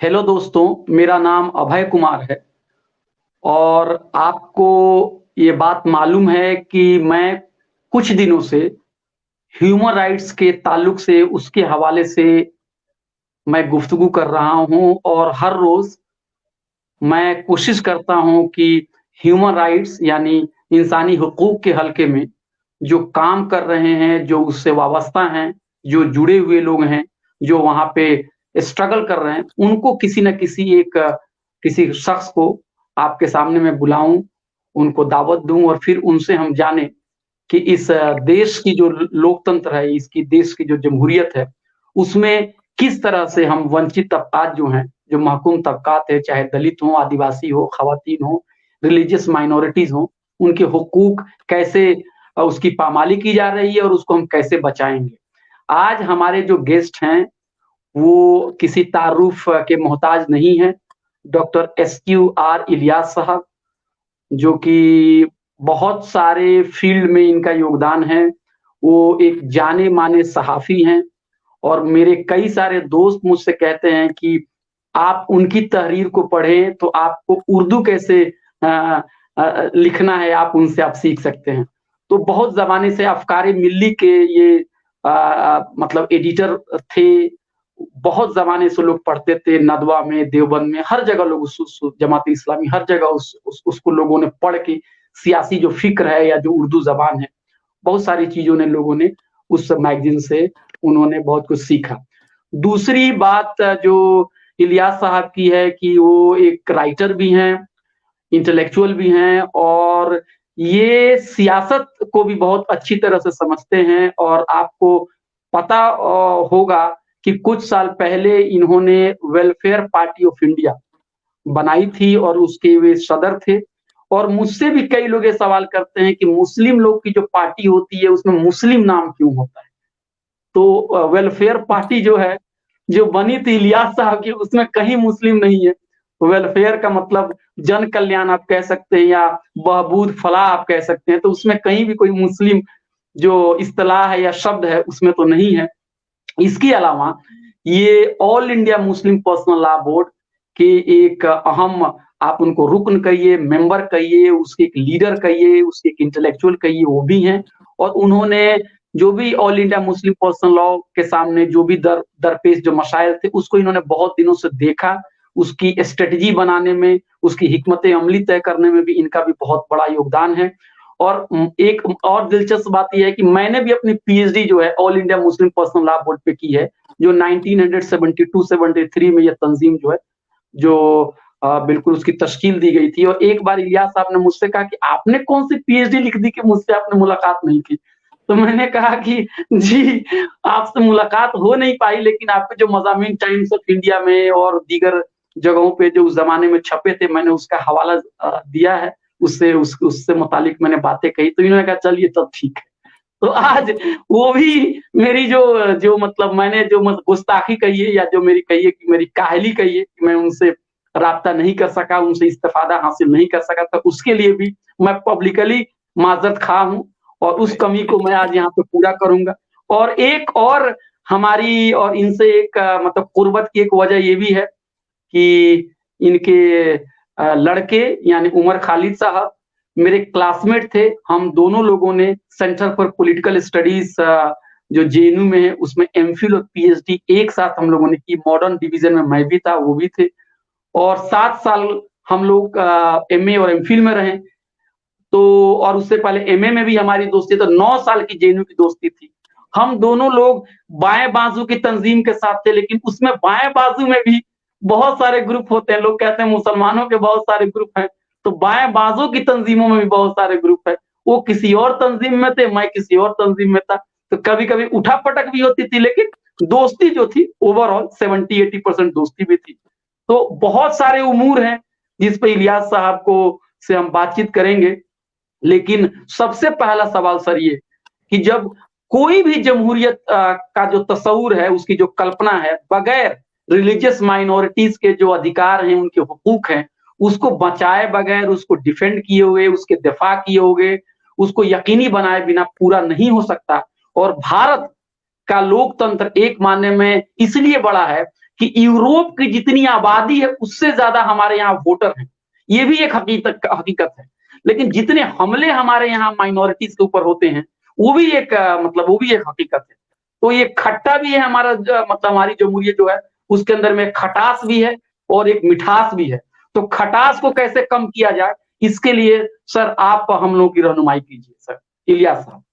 Hello दोस्तों, मेरा नाम अभय कुमार है और आपको ये बात मालूम है कि मैं कुछ दिनों से ह्यूमन राइट्स के ताल्लुक से उसके हवाले से मैं गुफ्तगू कर रहा हूँ और हर रोज़ मैं कोशिश करता हूँ कि ह्यूमन राइट्स यानी इंसानी हुकूक के हल्के में जो काम कर रहे हैं, जो उससे वाबस्ता हैं, जो जुड़े हुए लोग हैं, जो वहाँ पे स्ट्रगल कर रहे हैं, उनको किसी न किसी किसी शख्स को आपके सामने मैं बुलाऊँ, उनको दावत दूँ और फिर उनसे हम जानें कि इस देश की जो लोकतंत्र है, इसकी देश की जो जमहूरियत है, उसमें किस तरह से हम वंचित तबकात जो हैं, जो महकूम तबकात है, चाहे दलित हों, आदिवासी हो, ख़वातीन हों, रिलीजियस माइनॉरिटीज़ हों, उनके हुकूक कैसे उसकी पामाली की जा रही है और उसको हम कैसे बचाएँगे। आज हमारे जो गेस्ट हैं, वो किसी तारुफ़ के मोहताज नहीं हैं, डॉक्टर एसक्यूआर इलियास साहब जो कि बहुत सारे फ़ील्ड में इनका योगदान है। वो एक जाने-माने सहाफ़ी हैं और मेरे कई सारे दोस्त मुझसे कहते हैं कि आप उनकी तहरीर को पढ़ें तो आपको उर्दू कैसे लिखना है आप उनसे सीख सकते हैं। तो बहुत ज़माने से अफ़कारे मिल्ली के ये मतलब एडिटर थे। बहुत ज़माने से लोग पढ़ते थे नदवा में, देवबंद में, हर जगह लोग उस जमात-ए-इस्लामी हर जगह उसको लोगों ने पढ़ के सियासी जो फ़िक्र है या जो उर्दू ज़बान है, बहुत सारी चीज़ों ने लोगों ने उस मैगज़ीन से उन्होंने बहुत कुछ सीखा। दूसरी बात जो इलियास साहब की है कि वो एक राइटर भी हैं, इंटेलेक्चुअल भी हैं और ये सियासत को भी बहुत अच्छी तरह से समझते हैं और आपको पता होगा कि कुछ साल पहले इन्होंने वेलफेयर पार्टी ऑफ इंडिया बनाई थी और उसके वे सदर थे और मुझसे भी कई लोग ये सवाल करते हैं कि मुस्लिम लोग की जो पार्टी होती है उसमें मुस्लिम नाम क्यों होता है? तो वेलफेयर पार्टी जो है, जो बनी थी इलियास साहब की उसमें कहीं मुस्लिम नहीं है। वेलफेयर का मतलब जन कल्याण आप कह सकते हैं या बहबूद फलाह आप कह सकते हैं, तो उसमें कहीं भी कोई मुस्लिम जो इस्तिलाह है या शब्द है उसमें तो नहीं है। इसके अलावा ये all India Muslim Personal Law Board के एक अहम आप उनको रुकन कहिए, मेंबर कहिए, उसके एक लीडर कहिए, उसके एक इंटेलेक्चुअल कहिए, वो भी हैं और उन्होंने जो भी all India Muslim Personal law के सामने जो भी दरपेश जो मसाइल थे, उसको इन्होंने बहुत दिनों से देखा, उसकी स्ट्रैटेजी बनाने में, उसकी हिकमत अमली तय करने में भी इनका भी बहुत बड़ा योगदान है। और एक और दिलचस्प बात ये है कि मैंने भी अपनी पीएचडी जो है all India Muslim Personal Law board पे की है, जो 1972-73 में ये तंज़ीम जो है, जो बिल्कुल उसकी तश्कील दी गई थी और एक बार इलियास साहब ने मुझसे कहा कि आपने कौन-सी पीएचडी लिख दी कि मुझसे आपने मुलाकात नहीं की? तो मैंने कहा कि जी, आपसे मुलाकात हो नहीं पाई लेकिन आपके जो मज़ामीन टाइम्स ऑफ इंडिया में और दीगर जगहों पे जो उस ज़माने में छपे थे, मैंने उसका हवाला दिया है। उससे मुतालिक मैंने बातें कही, तो इन्होंने कहा चलिए तब ठीक है। तो आज वो भी मेरी जो जो मतलब मैंने जो गुस्ताखी कही है या जो मेरी कही है कि मेरी काहली कही है कि मैं उनसे राब्ता नहीं कर सका, उनसे इस्तिफ़ादा हासिल नहीं कर सका, तो उसके लिए भी मैं पब्लिकली माज़रत ख़्वाह हूँ और उस कमी को मैं आज यहाँ पे पूरा करूँगा। और एक और हमारी और इनसे एक मतलब क़ुर्बत की एक वजह ये भी है कि इनके लड़के यानी उमर खालिद साहब मेरे क्लासमेट थे। हम दोनों लोगों ने सेंटर फॉर पॉलिटिकल स्टडीज़ जो जेएनयू में है उसमें एमफिल और पीएचडी एक साथ हम लोगों ने की। मॉडर्न डिवीज़न में मैं भी था, वो भी थे और 7 साल हम लोग एमए और एमफिल में रहे। तो और उससे पहले एमए में भी हमारी दोस्ती तो 9 साल की जेएनयू की दोस्ती थी। हम दोनों लोग बाएँ बाजू की तंज़ीम के साथ थे, लेकिन उसमें बाएँ बाजू में भी बहुत सारे ग्रुप होते हैं। लोग कहते हैं मुसलमानों के बहुत सारे ग्रुप हैं, तो बाएँ बाजू की तंज़ीमों में भी बहुत सारे ग्रुप हैं। वो किसी और तंज़ीम में थे, मैं किसी और तंज़ीम में था। तो कभी-कभी उठा-पटक भी होती थी, लेकिन दोस्ती जो थी ओवरऑल 70-80% दोस्ती भी थी। तो बहुत सारे उमूर हैं, जिस पे इलियास साहब को से हम बातचीत करेंगे। लेकिन सबसे पहला सवाल सर ये कि जब कोई भी जमहूरियत का जो तस्वुर है, उसकी जो कल्पना है, बगैर रिलीजियस माइनॉरिटीज़ के जो अधिकार हैं, उनके हुकूक हैं, उसको बचाए बगैर, उसको डिफेंड किए हुए, उसके दिफा किए हुए, उसको यकीनी बनाए बिना पूरा नहीं हो सकता। और भारत का लोकतंत्र एक मायने में इसलिए बड़ा है कि यूरोप की जितनी आबादी है उससे ज्यादा हमारे यहाँ वोटर हैं। ये भी एक हकीकत है। लेकिन जितने हमले हमारे यहाँ माइनॉरिटीज के ऊपर होते हैं वो भी एक मतलब वो भी एक हकीकत है। तो ये खट्टा भी है हमारा मतलब हमारी जमहूरियत जो है उसके अंदर में खटास भी है और एक मिठास भी है। तो खटास को कैसे कम किया जाए इसके लिए सर आप हम लोगों की रहनुमाई कीजिए सर इलियास साहब।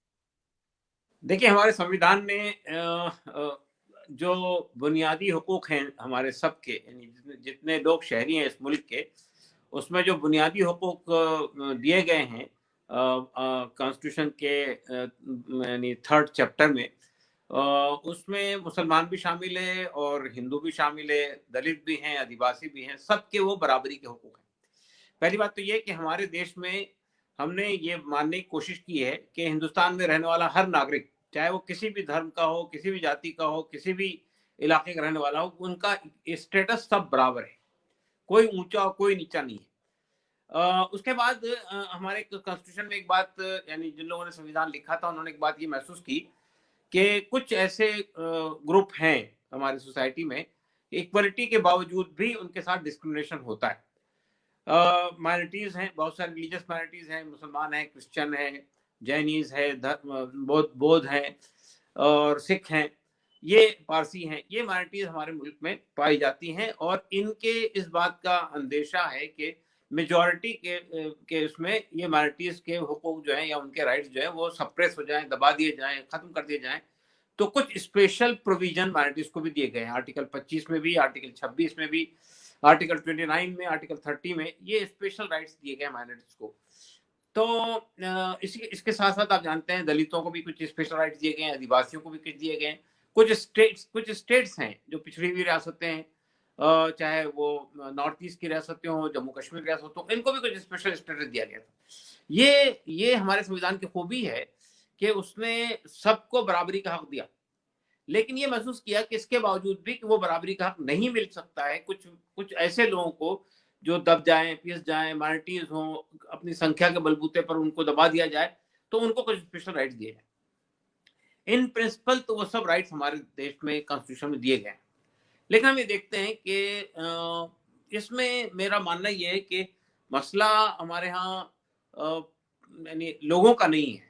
देखिए, हमारे संविधान में जो बुनियादी हुकूक हैं हमारे सबके, यानी जितने लोग शहरी हैं इस मुल्क के, उसमें जो बुनियादी हुकूक दिए गए हैं कॉन्स्टिट्यूशन के यानी 3rd चैप्टर में, उसमें मुसलमान भी शामिल है और हिंदू भी शामिल है, दलित भी हैं, आदिवासी भी हैं, सबके वो बराबरी के हुकूक हैं। पहली बात तो ये कि हमारे देश में हमने ये मानने की कोशिश की है कि हिंदुस्तान में रहने वाला हर नागरिक, चाहे वो किसी भी धर्म का हो, किसी भी जाति का हो, किसी भी इलाके का रहने वाला हो, उनका स्टेटस सब बराबर है, कोई ऊंचा और कोई नीचा नहीं है। उसके बाद हमारे कॉन्स्टिट्यूशन में एक बात, यानी जिन लोगों ने संविधान लिखा था उन्होंने एक बात ये महसूस की कि कुछ ऐसे ग्रुप हैं हमारी सोसाइटी में, इक्वलिटी के बावजूद भी उनके साथ डिस्क्रिमिनेशन होता है। माइनॉरिटीज हैं, बहुत सारी रिलीजियस माइनॉरिटीज हैं, मुसलमान हैं, क्रिश्चियन हैं, जैनीज है, बौद्ध हैं और सिख हैं, ये पारसी हैं, ये माइनॉरिटीज हमारे मुल्क में पाई जाती हैं और इनके इस बात का अंदेशा है कि मेजॉरिटी के उसमें ये माइनॉरिटीज के हुकूक जो हैं या उनके राइट्स जो हैं वो सप्रेस हो जाएं, दबा दिए जाएं, खत्म कर दिए जाएं। तो कुछ स्पेशल प्रोविजन माइनॉरिटीज को भी दिए गए हैं, आर्टिकल 25 में भी, आर्टिकल 26 में भी, आर्टिकल 29 में, आर्टिकल 30 में ये स्पेशल राइट्स दिए गए माइनॉरिटीज को। तो इसके साथ साथ आप जानते हैं दलितों को भी कुछ स्पेशल राइट्स दिए गए हैं, आदिवासियों को भी कुछ दिए गए हैं। कुछ स्टेट्स हैं जो पिछड़ी हुई रियासतें हैं, चाहे वो नॉर्थ ईस्ट की रियासतें हो, जम्मू कश्मीर की रियासत हो, इनको भी कुछ स्पेशल स्टेटस दिया गया था। ये हमारे संविधान की खूबी है कि उसने सबको बराबरी का हक दिया, लेकिन ये महसूस किया कि इसके बावजूद भी कि वो बराबरी का हक नहीं मिल सकता है, कुछ कुछ ऐसे लोगों को जो दब जाएं, पिस जाएं, माइनॉरिटीज हों, अपनी संख्या के बलबूते पर उनको दबा दिया जाए, तो उनको कुछ स्पेशल राइट्स दिए जाए। इन प्रिंसिपल तो वो सब राइट्स हमारे देश में कॉन्स्टिट्यूशन में दिए गए हैं। लेकिन हम ये देखते हैं कि इसमें मेरा मानना ये है कि मसला हमारे यहाँ यानी लोगों का नहीं है।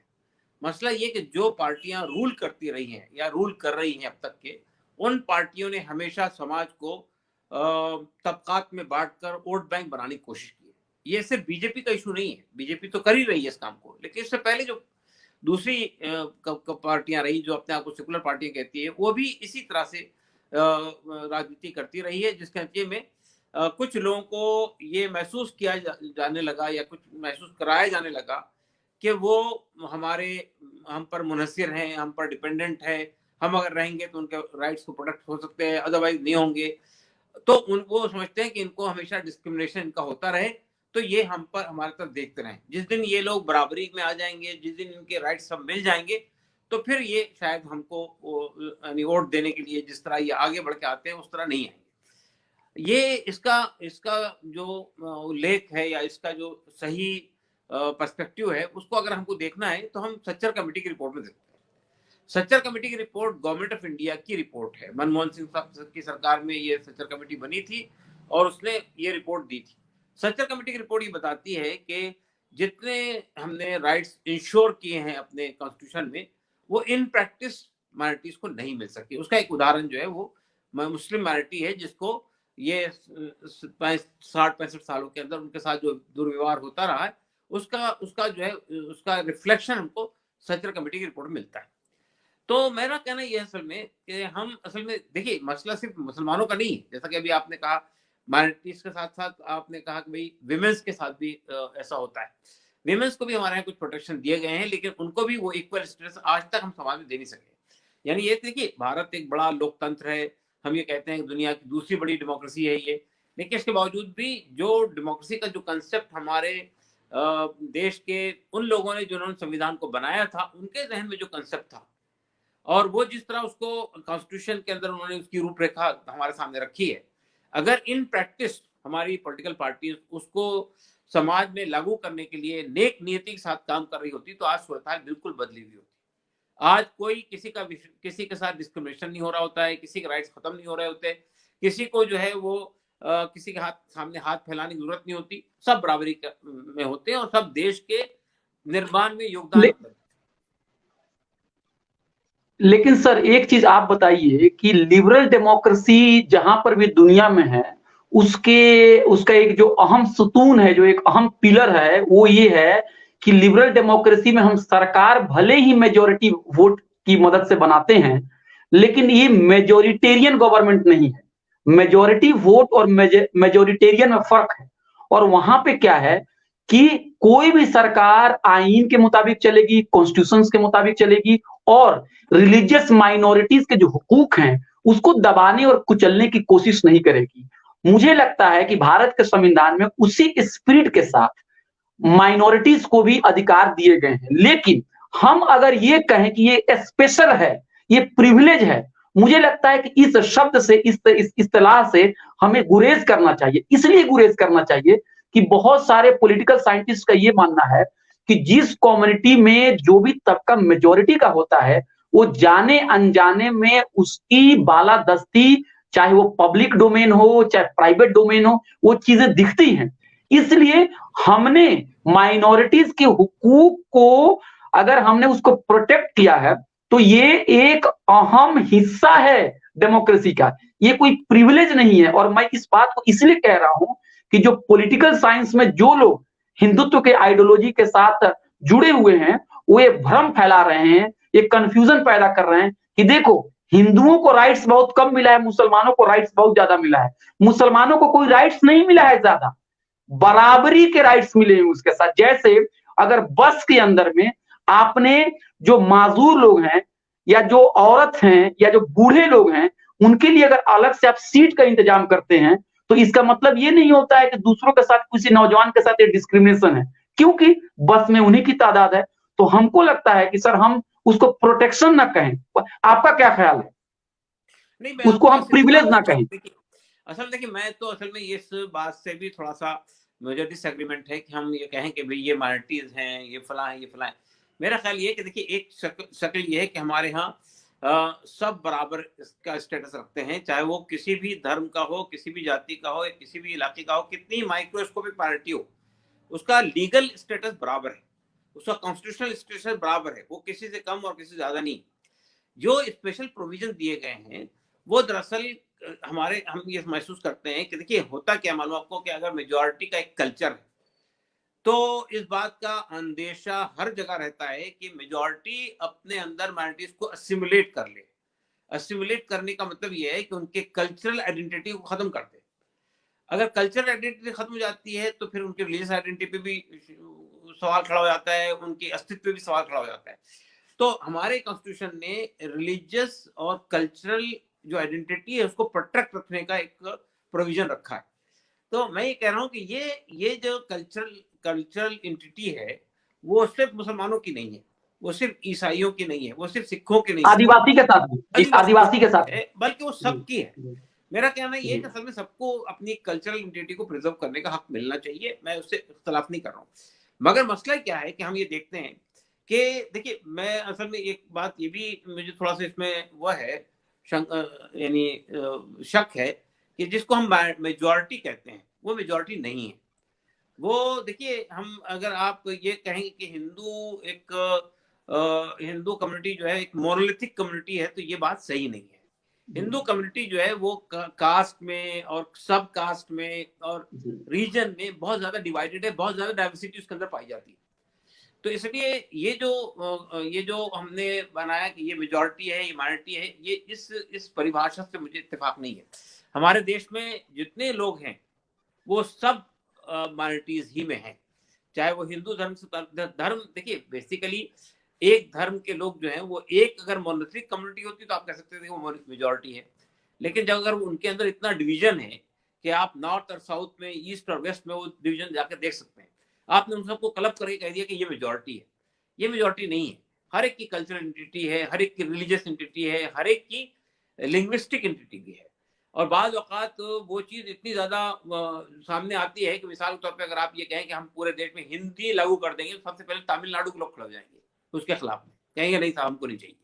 मसला ये कि जो पार्टियां रूल करती रही हैं या रूल कर रही हैं अब तक के, उन पार्टियों ने हमेशा समाज को तबकात में बांटकर वोट बैंक बनाने की कोशिश की है। ये सिर्फ बीजेपी का इशू नहीं है, बीजेपी तो कर ही रही है इस काम को, लेकिन इससे पहले जो दूसरी पार्टियां रही जो अपने आप को सेकुलर पार्टियां कहती है, वो भी इसी तरह से राजनीति करती रही है, जिसके नतीजे में कुछ लोगों को ये महसूस किया जाने लगा या कुछ महसूस कराया जाने लगा कि वो हमारे हम पर मुनहसिर हैं, हम पर डिपेंडेंट है, हम अगर रहेंगे तो उनके राइट्स को प्रोटेक्ट हो सकते हैं, अदरवाइज नहीं होंगे। तो वो समझते हैं कि इनको हमेशा डिस्क्रिमिनेशन इनका होता रहे, तो ये हम पर हमारे तरफ देखते रहें। जिस दिन ये लोग बराबरी में आ जाएंगे, जिस दिन इनके राइट्स सब मिल जाएंगे, तो फिर ये शायद हमको यानी वोट देने के लिए जिस तरह ये आगे बढ़ के आते हैं उस तरह नहीं आएंगे। ये इसका इसका जो उल्लेख है या इसका जो सही पर्सपेक्टिव है, उसको अगर हमको देखना है तो हम सच्चर कमेटी की रिपोर्ट में देखते हैं। सच्चर कमेटी की रिपोर्ट गवर्नमेंट ऑफ इंडिया की रिपोर्ट है। मनमोहन सिंह साहब की सरकार में ये सच्चर कमेटी बनी थी और उसने ये रिपोर्ट दी थी। सच्चर कमेटी की रिपोर्ट ये बताती है कि जितने हमने राइट्स इंश्योर किए हैं अपने कॉन्स्टिट्यूशन में, वो इन प्रैक्टिस माइनॉरिटीज को नहीं मिल सकती। उसका एक उदाहरण जो है वो मुस्लिम माइनॉरिटी है, जिसको ये 60-65 सालों के अंदर उनके साथ जो दुर्व्यवहार होता रहा है, उसका उसका जो है उसका रिफ्लेक्शन हमको सच्चर कमेटी की रिपोर्ट में मिलता है। तो मेरा कहना ये असल में कि हम असल में देखिए, मसला सिर्फ मुसलमानों का नहीं है, जैसा कि अभी आपने कहा माइनॉरिटीज के साथ साथ आपने कहा कि भाई विमेंस के साथ भी ऐसा होता है। विमेंस को भी हमारे यहाँ कुछ प्रोटेक्शन दिए गए हैं, लेकिन उनको भी वो इक्वल स्टेटस आज तक हम समाज में दे नहीं सके। यानी ये देखिए, भारत एक बड़ा लोकतंत्र है, हम ये कहते हैं कि दुनिया की दूसरी बड़ी डेमोक्रेसी है ये, लेकिन इसके बावजूद भी जो डेमोक्रेसी का जो कंसेप्ट हमारे देश के उन लोगों ने जिन्होंने संविधान को बनाया था, उनके जहन में जो कंसेप्ट था और वो जिस तरह उसको कॉन्स्टिट्यूशन के अंदर उन्होंने उसकी रूपरेखा हमारे सामने रखी है, अगर इन प्रैक्टिस हमारी पॉलिटिकल पार्टी उसको समाज में लागू करने के लिए नेक नियति के साथ काम कर रही होती, तो आज सूरत बिल्कुल बदली हुई होती। आज कोई किसी के साथ डिस्क्रिमिनेशन नहीं हो रहा होता है, किसी के राइट्स खत्म नहीं हो रहे होते, किसी को जो है वो किसी के सामने हाथ फैलाने की जरूरत नहीं होती, सब बराबरी में होते हैं और सब देश के निर्माण में योगदान। लेकिन सर एक चीज आप बताइए कि लिबरल डेमोक्रेसी जहां पर भी दुनिया में है, उसका एक जो अहम सुतून है, जो एक अहम पिलर है, वो ये है कि लिबरल डेमोक्रेसी में हम सरकार भले ही मेजोरिटी वोट की मदद से बनाते हैं, लेकिन ये मेजोरिटेरियन गवर्नमेंट नहीं है। मेजोरिटी वोट और मेजोरिटेरियन में फर्क है। और वहां पे क्या है कि कोई भी सरकार आईन के मुताबिक चलेगी, कॉन्स्टिट्यूशन के मुताबिक चलेगी, और रिलीजियस माइनॉरिटीज के जो हुकूक हैं उसको दबाने और कुचलने की कोशिश नहीं करेगी। मुझे लगता है कि भारत के संविधान में उसी स्पिरिट के साथ माइनॉरिटीज को भी अधिकार दिए गए हैं। लेकिन हम अगर ये कहें कि ये स्पेशल है, ये प्रिविलेज है, मुझे लगता है कि इस शब्द से, इस इस्तेलाह से हमें गुरेज करना चाहिए। इसलिए गुरेज करना चाहिए कि बहुत सारे पॉलिटिकल साइंटिस्ट का ये मानना है कि जिस कम्युनिटी में जो भी तबका मेजोरिटी का होता है, वो जाने अनजाने में उसकी बालादस्ती, चाहे वो पब्लिक डोमेन हो चाहे प्राइवेट डोमेन हो, वो चीजें दिखती हैं। इसलिए हमने माइनॉरिटीज के हुकूक को, अगर हमने उसको प्रोटेक्ट किया है, तो ये एक अहम हिस्सा है डेमोक्रेसी का, ये कोई प्रिविलेज नहीं है। और मैं इस बात को इसलिए कह रहा हूं कि जो पॉलिटिकल साइंस में जो लोग हिंदुत्व के आइडियोलॉजी के साथ जुड़े हुए हैं, वो ये भ्रम फैला रहे हैं, ये कंफ्यूजन पैदा कर रहे हैं कि देखो हिंदुओं को राइट्स बहुत कम मिला है, मुसलमानों को राइट्स बहुत ज्यादा मिला है। मुसलमानों को कोई राइट्स नहीं मिला है ज्यादा, बराबरी के राइट्स मिले हैं उसके साथ। जैसे अगर बस के अंदर में आपने जो माजूर लोग हैं, या जो औरत हैं, या जो बूढ़े लोग हैं, उनके लिए अगर अलग से आप सीट का इंतजाम करते हैं, तो इसका मतलब ये नहीं होता है कि दूसरों के साथ, किसी नौजवान के साथ ये डिस्क्रिमिनेशन है, क्योंकि बस में उन्हीं की तादाद है। तो हमको लगता है कि सर हम उसको प्रोटेक्शन ना कहें। आपका क्या ख्याल है? नहीं, मैं उसको हम प्रिविलेज ना कहें। देखिए मैं तो असल में इस बात से भी थोड़ा सा मुझे डिसएग्रीमेंट है कि हम ये कहें कि भाई ये माइनॉरिटीज हैं, ये फला है, ये फला है। मेरा ख्याल ये है कि देखिए एक शक्ल ये है कि हमारे यहाँ सब बराबर इसका स्टेटस रखते हैं, चाहे वो किसी भी धर्म का हो, किसी भी जाति का हो, या किसी भी इलाके का हो, कितनी माइक्रोस्कोपिक माइनॉरिटी हो, उसका लीगल स्टेटस बराबर है, उसका कॉन्स्टिट्यूशनल स्टेटस बराबर है, वो किसी से कम और किसी से ज्यादा नहीं। जो स्पेशल प्रोविजन दिए गए हैं वो दरअसल हमारे, हम ये महसूस करते हैं कि देखिए होता क्या मालूम आपको कि अगर मेजॉरिटी का एक कल्चर है तो इस बात का अंदेशा हर जगह रहता है कि मेजॉरिटी अपने अंदर माइनॉरिटीज को असिमुलेट कर ले। असिमुलेट करने का मतलब यह है कि उनके कल्चरल आइडेंटिटी को खत्म कर दे। अगर कल्चरल आइडेंटिटी खत्म हो जाती है तो फिर उनके रिलीजियस आइडेंटिटी पे भी सवाल खड़ा हो जाता है, उनके अस्तित्व पे भी सवाल खड़ा हो जाता है। तो हमारे कॉन्स्टिट्यूशन ने रिलीजियस और कल्चरल जो आइडेंटिटी है उसको प्रोटेक्ट रखने का एक प्रोविजन रखा है। तो मैं ये कह रहा हूँ कि ये जो कल्चरल एंटिटी है वो सिर्फ मुसलमानों की नहीं है, वो सिर्फ ईसाइयों की नहीं है, वो सिर्फ सिखों की नहीं है, आदिवासी के साथ भी, आदिवासी के साथ है, बल्कि वो सबकी है। मेरा कहना ये है कि असल में सबको अपनी कल्चरल आइडेंटिटी को प्रिजर्व करने का हक मिलना चाहिए, मैं उससे इख्तलाफ नहीं कर रहा हूँ। मगर मसला क्या है कि हम ये देखते हैं कि देखिए मैं असल में एक बात ये भी मुझे थोड़ा सा इसमें वह है यानी शक है कि जिसको हम मेजॉरिटी कहते हैं वो मेजॉरिटी नहीं है। वो देखिए हम अगर आप ये कहेंगे कि हिंदू एक हिंदू कम्युनिटी जो है एक मोनोलिथिक कम्युनिटी है, तो ये बात सही नहीं है। हिंदू कम्युनिटी जो है वो कास्ट में और सब कास्ट में और रीजन में बहुत ज्यादा डिवाइडेड है, बहुत ज्यादा डाइवर्सिटी उसके अंदर पाई जाती है। तो इसलिए ये जो हमने बनाया कि ये मेजॉरिटी है, ये माइनॉरिटी है, ये इस परिभाषा से मुझे इत्तेफाक नहीं है। हमारे देश में जितने लोग हैं वो सब माइनॉरिटीज ही में हैं, चाहे वो हिंदू धर्म से धर्म। देखिए बेसिकली एक धर्म के लोग जो हैं वो एक अगर मोनोलिथिक कम्युनिटी होती तो आप कह सकते थे वो मेजॉरिटी है, लेकिन जब अगर उनके अंदर इतना डिवीजन है कि आप नॉर्थ और साउथ में, ईस्ट और वेस्ट में वो डिवीजन जाकर देख सकते हैं, आपने उन सबको क्लब करके कह दिया कि ये मेजॉरिटी है। ये मेजॉरिटी नहीं है। हर एक की कल्चरल एंटिटी है, हर एक की रिलीजियस एंटिटी है, हर एक की लिंग्विस्टिक एंटिटी भी है। और बाद औकात वो चीज इतनी ज्यादा सामने आती है कि मिसाल के तौर पे अगर आप ये कहें कि हम पूरे देश में हिंदी लागू कर देंगे तो सबसे पहले तमिलनाडु के लोग खड़े हो जाएंगे उसके खिलाफ में, कहेंगे नहीं साहब हमको नहीं चाहिए।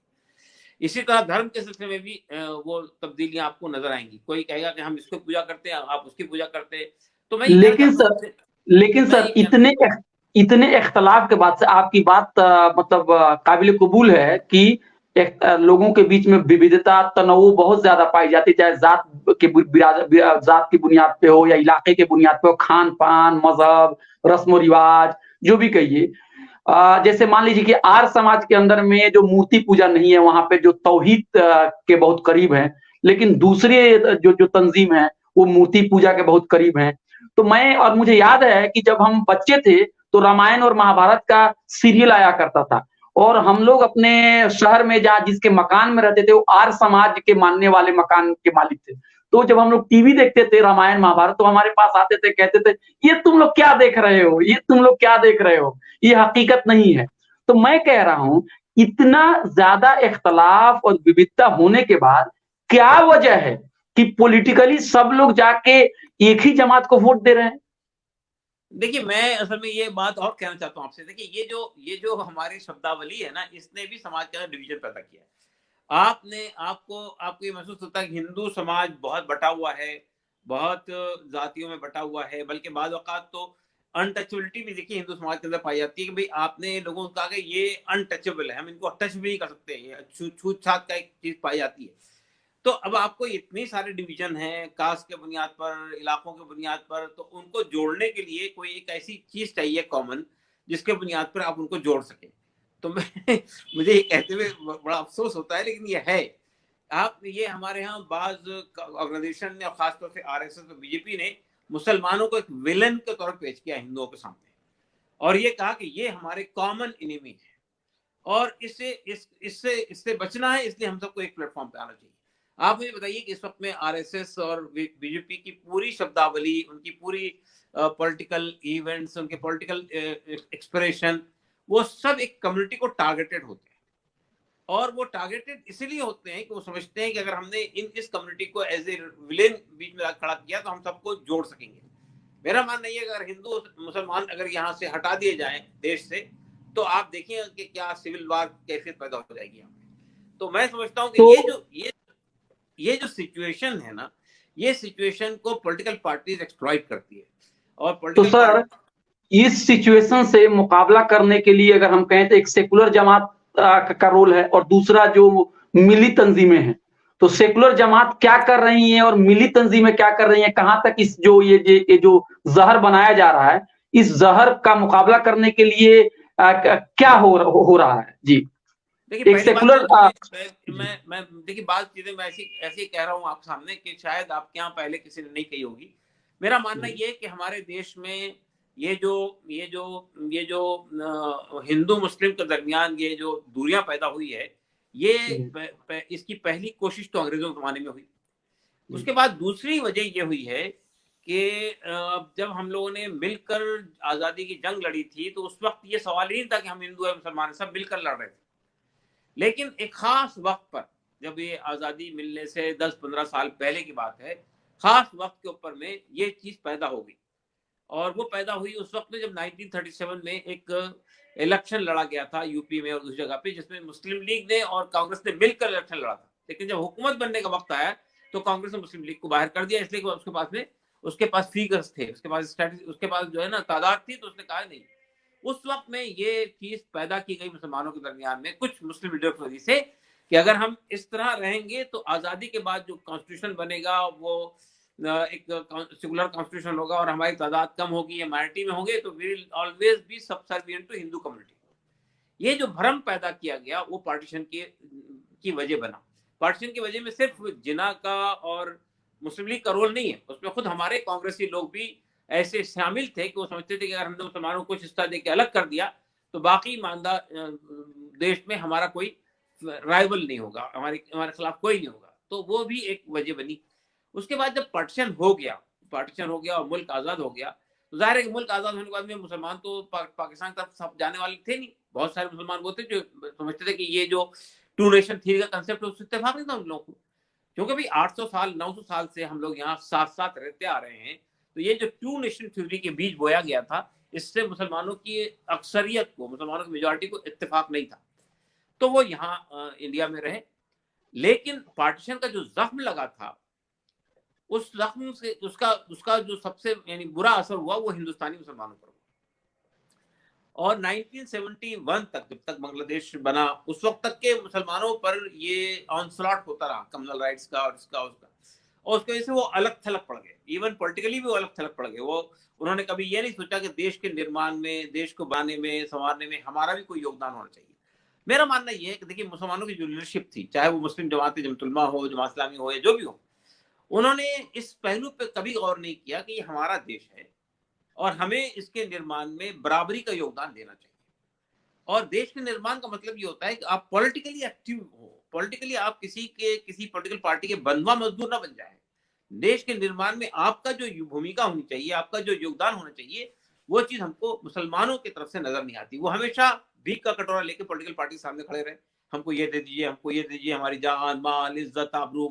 इसी तरह धर्म के सिलसिले में भी वो तब्दीलियां आपको नजर आएंगी। कोई कहेगा कि हम इसको पूजा करते हैं, आप उसकी पूजा करते हैं। तो मैं ये कहना लेकिन चाहता हूँ सर आपसे, लेकिन मैं ये सर कहना इतने इख्तलाफ के बाद से आपकी बात मतलब काबिल कबूल है कि लोगों के बीच में विविधता तनव्वु बहुत ज्यादा पाई जाती है, चाहे जात की बुनियाद पे हो या इलाके के बुनियाद पे हो, खान पान, मजहब, रस्म रिवाज, जो भी कहिए। जैसे मान लीजिए कि आर्य समाज के अंदर में जो मूर्ति पूजा नहीं है, वहां पे जो तौहीद के बहुत करीब है, लेकिन दूसरे जो तंजीम है वो मूर्ति पूजा के बहुत करीब है। तो मैं और मुझे याद है कि जब हम बच्चे थे तो रामायण और महाभारत का सीरियल आया करता था, और हम लोग अपने शहर में जहाँ जिसके मकान में रहते थे वो आर्य समाज के मानने वाले मकान के मालिक थे। तो जब हम लोग टीवी देखते थे रामायण महाभारत, तो हमारे पास आते थे, कहते थे ये तुम लोग क्या देख रहे हो, ये तुम लोग क्या देख रहे हो, ये हकीकत नहीं है। तो मैं कह रहा हूं, इतना ज्यादा इख्तलाफ और विविधता होने के बाद क्या वजह है कि पॉलिटिकली सब लोग जाके एक ही जमात को वोट दे रहे हैं? देखिए, मैं असल में ये बात और कहना चाहता हूँ आपसे। देखिए, ये जो हमारी शब्दावली है ना, इसने भी समाज के अंदर डिवीजन पैदा किया है। आपको ये महसूस होता है कि हिंदू समाज बहुत बटा हुआ है, बहुत जातियों में बटा हुआ है, बल्कि बाद औकात तो अनटचेबिलिटी भी देखिए हिंदू समाज के अंदर पाई जाती है कि भाई आपने लोगों को कहा कि ये अनटचेबल है, हम इनको टच भी नहीं कर सकते, ये छूत छात का एक चीज पाई जाती है। तो अब आपको इतनी सारे डिवीजन हैं कास्ट के बुनियाद पर, इलाकों के बुनियाद पर, तो उनको जोड़ने के लिए कोई एक ऐसी चीज चाहिए कॉमन, जिसके बुनियाद पर आप उनको जोड़ सके। तो मैं मुझे ये कहते हुए बड़ा अफसोस होता है, लेकिन ये है। आप ये हमारे यहाँ बाज ऑर्गेनाइजेशन ने और खासतौर से आरएसएस और बीजेपी ने मुसलमानों को एक विलन के तौर पर पेश किया हिंदुओं के सामने, और ये कहा कि ये हमारे कॉमन इनेमी है, और इससे इससे बचना है, इसलिए हम सबको एक प्लेटफॉर्म पे आना चाहिए। आप मुझे बताइए कि इस वक्त में आरएसएस और बीजेपी की पूरी शब्दावली, उनकी पूरी पॉलिटिकल इवेंट्स, उनके पॉलिटिकल एक्सप्रेशन, वो सब एक कम्युनिटी को टारगेटेड होते हैं। और वो टारगेटेड इसलिए होते हैं कि वो समझते हैं कि अगर हमने इस कम्युनिटी को एज ए विलेन बीच में खड़ा किया तो हम सबको जोड़ सकेंगे। मेरा मानना ये, अगर हिंदू मुसलमान अगर यहाँ से हटा दिए जाएं देश से, तो आप देखिए कि क्या सिविल वार कैफियत पैदा हो जाएगी यहाँ पे। तो मैं समझता हूँ कि तो ये जो सिचुएशन है ना, ये सिचुएशन को पॉलिटिकल पार्टीज एक्सप्लॉइट करती है, और तो पॉलिटिकल सर, पार्टी। इस सिचुएशन से मुकाबला करने के लिए अगर हम कहें तो एक सेकुलर जमात का रोल है, और दूसरा जो मिली तंजीमें हैं। तो सेकुलर जमात क्या कर रही हैं और मिली तंजीमें क्या कर रही हैं, कहां तक इस जो ये जो जहर बनाया जा रहा है, इस जहर का मुकाबला करने के लिए क्या हो रहा है? जी, देखिए, एक पहली बात सेकुलर। तो मैं देखिए, बात चीजें मैं ऐसी ऐसी कह रहा हूँ आपके सामने कि शायद आपके यहाँ पहले किसी ने नहीं कही होगी। मेरा मानना ये है कि हमारे देश में ये जो ये जो ये जो हिंदू मुस्लिम के दरमियान ये जो दूरियां पैदा हुई है, ये इसकी पहली कोशिश तो अंग्रेजों के जमाने में हुई। उसके बाद दूसरी वजह ये हुई है कि जब हम लोगों ने मिलकर आजादी की जंग लड़ी थी, तो उस वक्त ये सवाल ही नहीं था कि हम हिंदू है मुसलमान, सब मिलकर लड़ रहे थे। लेकिन एक खास वक्त पर, जब ये आजादी मिलने से 10-15 साल पहले की बात है, खास वक्त के ऊपर में ये चीज पैदा हो गई। और वो पैदा हुई उस वक्त में जब 1937 में एक इलेक्शन लड़ा गया था यूपी में और दूसरी जगह पे, जिसमें मुस्लिम लीग ने और कांग्रेस ने मिलकर इलेक्शन लड़ा था। लेकिन जब हुकूमत बनने का वक्त आया तो कांग्रेस ने मुस्लिम लीग को बाहर कर दिया, इसलिए उसके पास फिगर्स थे, उसके पास जो है ना तादाद थी, तो उसने कहा नहीं। उस वक्त में ये चीज पैदा की गई मुसलमानों के दरमियान में कुछ मुस्लिम लीडर की वजह से, कि अगर हम इस तरह रहेंगे तो आजादी के बाद जो कॉन्स्टिट्यूशन बनेगा वो एक सेकुलर कॉन्स्टिट्यूशन होगा, और हमारी तादाद कम होगी, ये माइनॉरिटी में होंगे, तो we will always be subservient to Hindu community. ये जो भ्रम पैदा किया गया वो पार्टीशन की वजह बना। पार्टीशन की वजह में सिर्फ जिना का और मुस्लिम लीग का रोल नहीं है, उसमें खुद हमारे कांग्रेसी लोग भी ऐसे शामिल थे कि वो समझते थे कि अगर हमने मुसलमानों को कुछ हिस्सा देकर अलग कर दिया तो बाकी ईमानदार देश में हमारा कोई राइवल नहीं होगा, हमारे खिलाफ कोई नहीं होगा। तो वो भी एक वजह बनी। उसके बाद जब पार्टीशन हो गया और मुल्क आजाद हो गया, तो जाहिर है कि मुल्क आजाद होने के बाद में मुसलमान तो पाकिस्तान की तरफ सब जाने वाले थे नहीं। बहुत सारे मुसलमान वो थे जो समझते थे कि ये जो टू नेशन थ्योरी का कंसेप्ट है उससे इत्तेफाक नहीं था उन लोगों को, क्योंकि भाई 800 साल 900 साल से हम लोग यहाँ साथ साथ रहते आ रहे हैं। तो ये जो टू नेशन थ्योरी के बीच बोया गया था, इससे मुसलमानों की अक्सरियत को, मुसलमानों की मेजॉरिटी को इत्तेफाक नहीं था। तो वो यहाँ इंडिया में रहे। लेकिन पार्टीशन का जो जख्म लगा था, उस जख्म से उसका उसका जो सबसे यानी बुरा असर हुआ वो हिंदुस्तानी मुसलमानों पर हुआ। और 1971 तक, जब तक बांग्लादेश बना, उस वक्त तक के मुसलमानों पर ये ऑनस्लॉट होता रहा कम्युनल राइट्स का और इसका उसका, और उसकी वजह से वो अलग थलग पड़ गए। इवन पॉलिटिकली भी वो अलग थलग पड़ गए। वो उन्होंने कभी ये नहीं सोचा कि देश के निर्माण में, देश को बनाने में, संवारने में हमारा भी कोई योगदान होना चाहिए। मेरा मानना ये है कि देखिए, मुसलमानों की जो लीडरशिप थी, चाहे वो मुस्लिम जमात जमतुलमा हो, जमात इस्लामी हो, या जो भी हो, उन्होंने इस पहलू पे कभी गौर नहीं किया कि ये हमारा देश है और हमें इसके निर्माण में बराबरी का योगदान देना चाहिए। और देश के निर्माण का मतलब ये होता है कि आप पॉलिटिकली एक्टिव हो, पॉलिटिकली आप किसी पॉलिटिकल पार्टी के बंधुआ मजदूर ना बन जाए। देश के निर्माण में आपका जो भूमिका होनी चाहिए, आपका जो योगदान होना चाहिए, वो चीज हमको मुसलमानों की तरफ से नजर नहीं आती। वो हमेशा भीख का कटोरा लेके पॉलिटिकल पार्टी के सामने खड़े रहे, हमको ये दे दीजिए, हमको ये दे दीजिए, हमारी जान माल इज्जत आबरू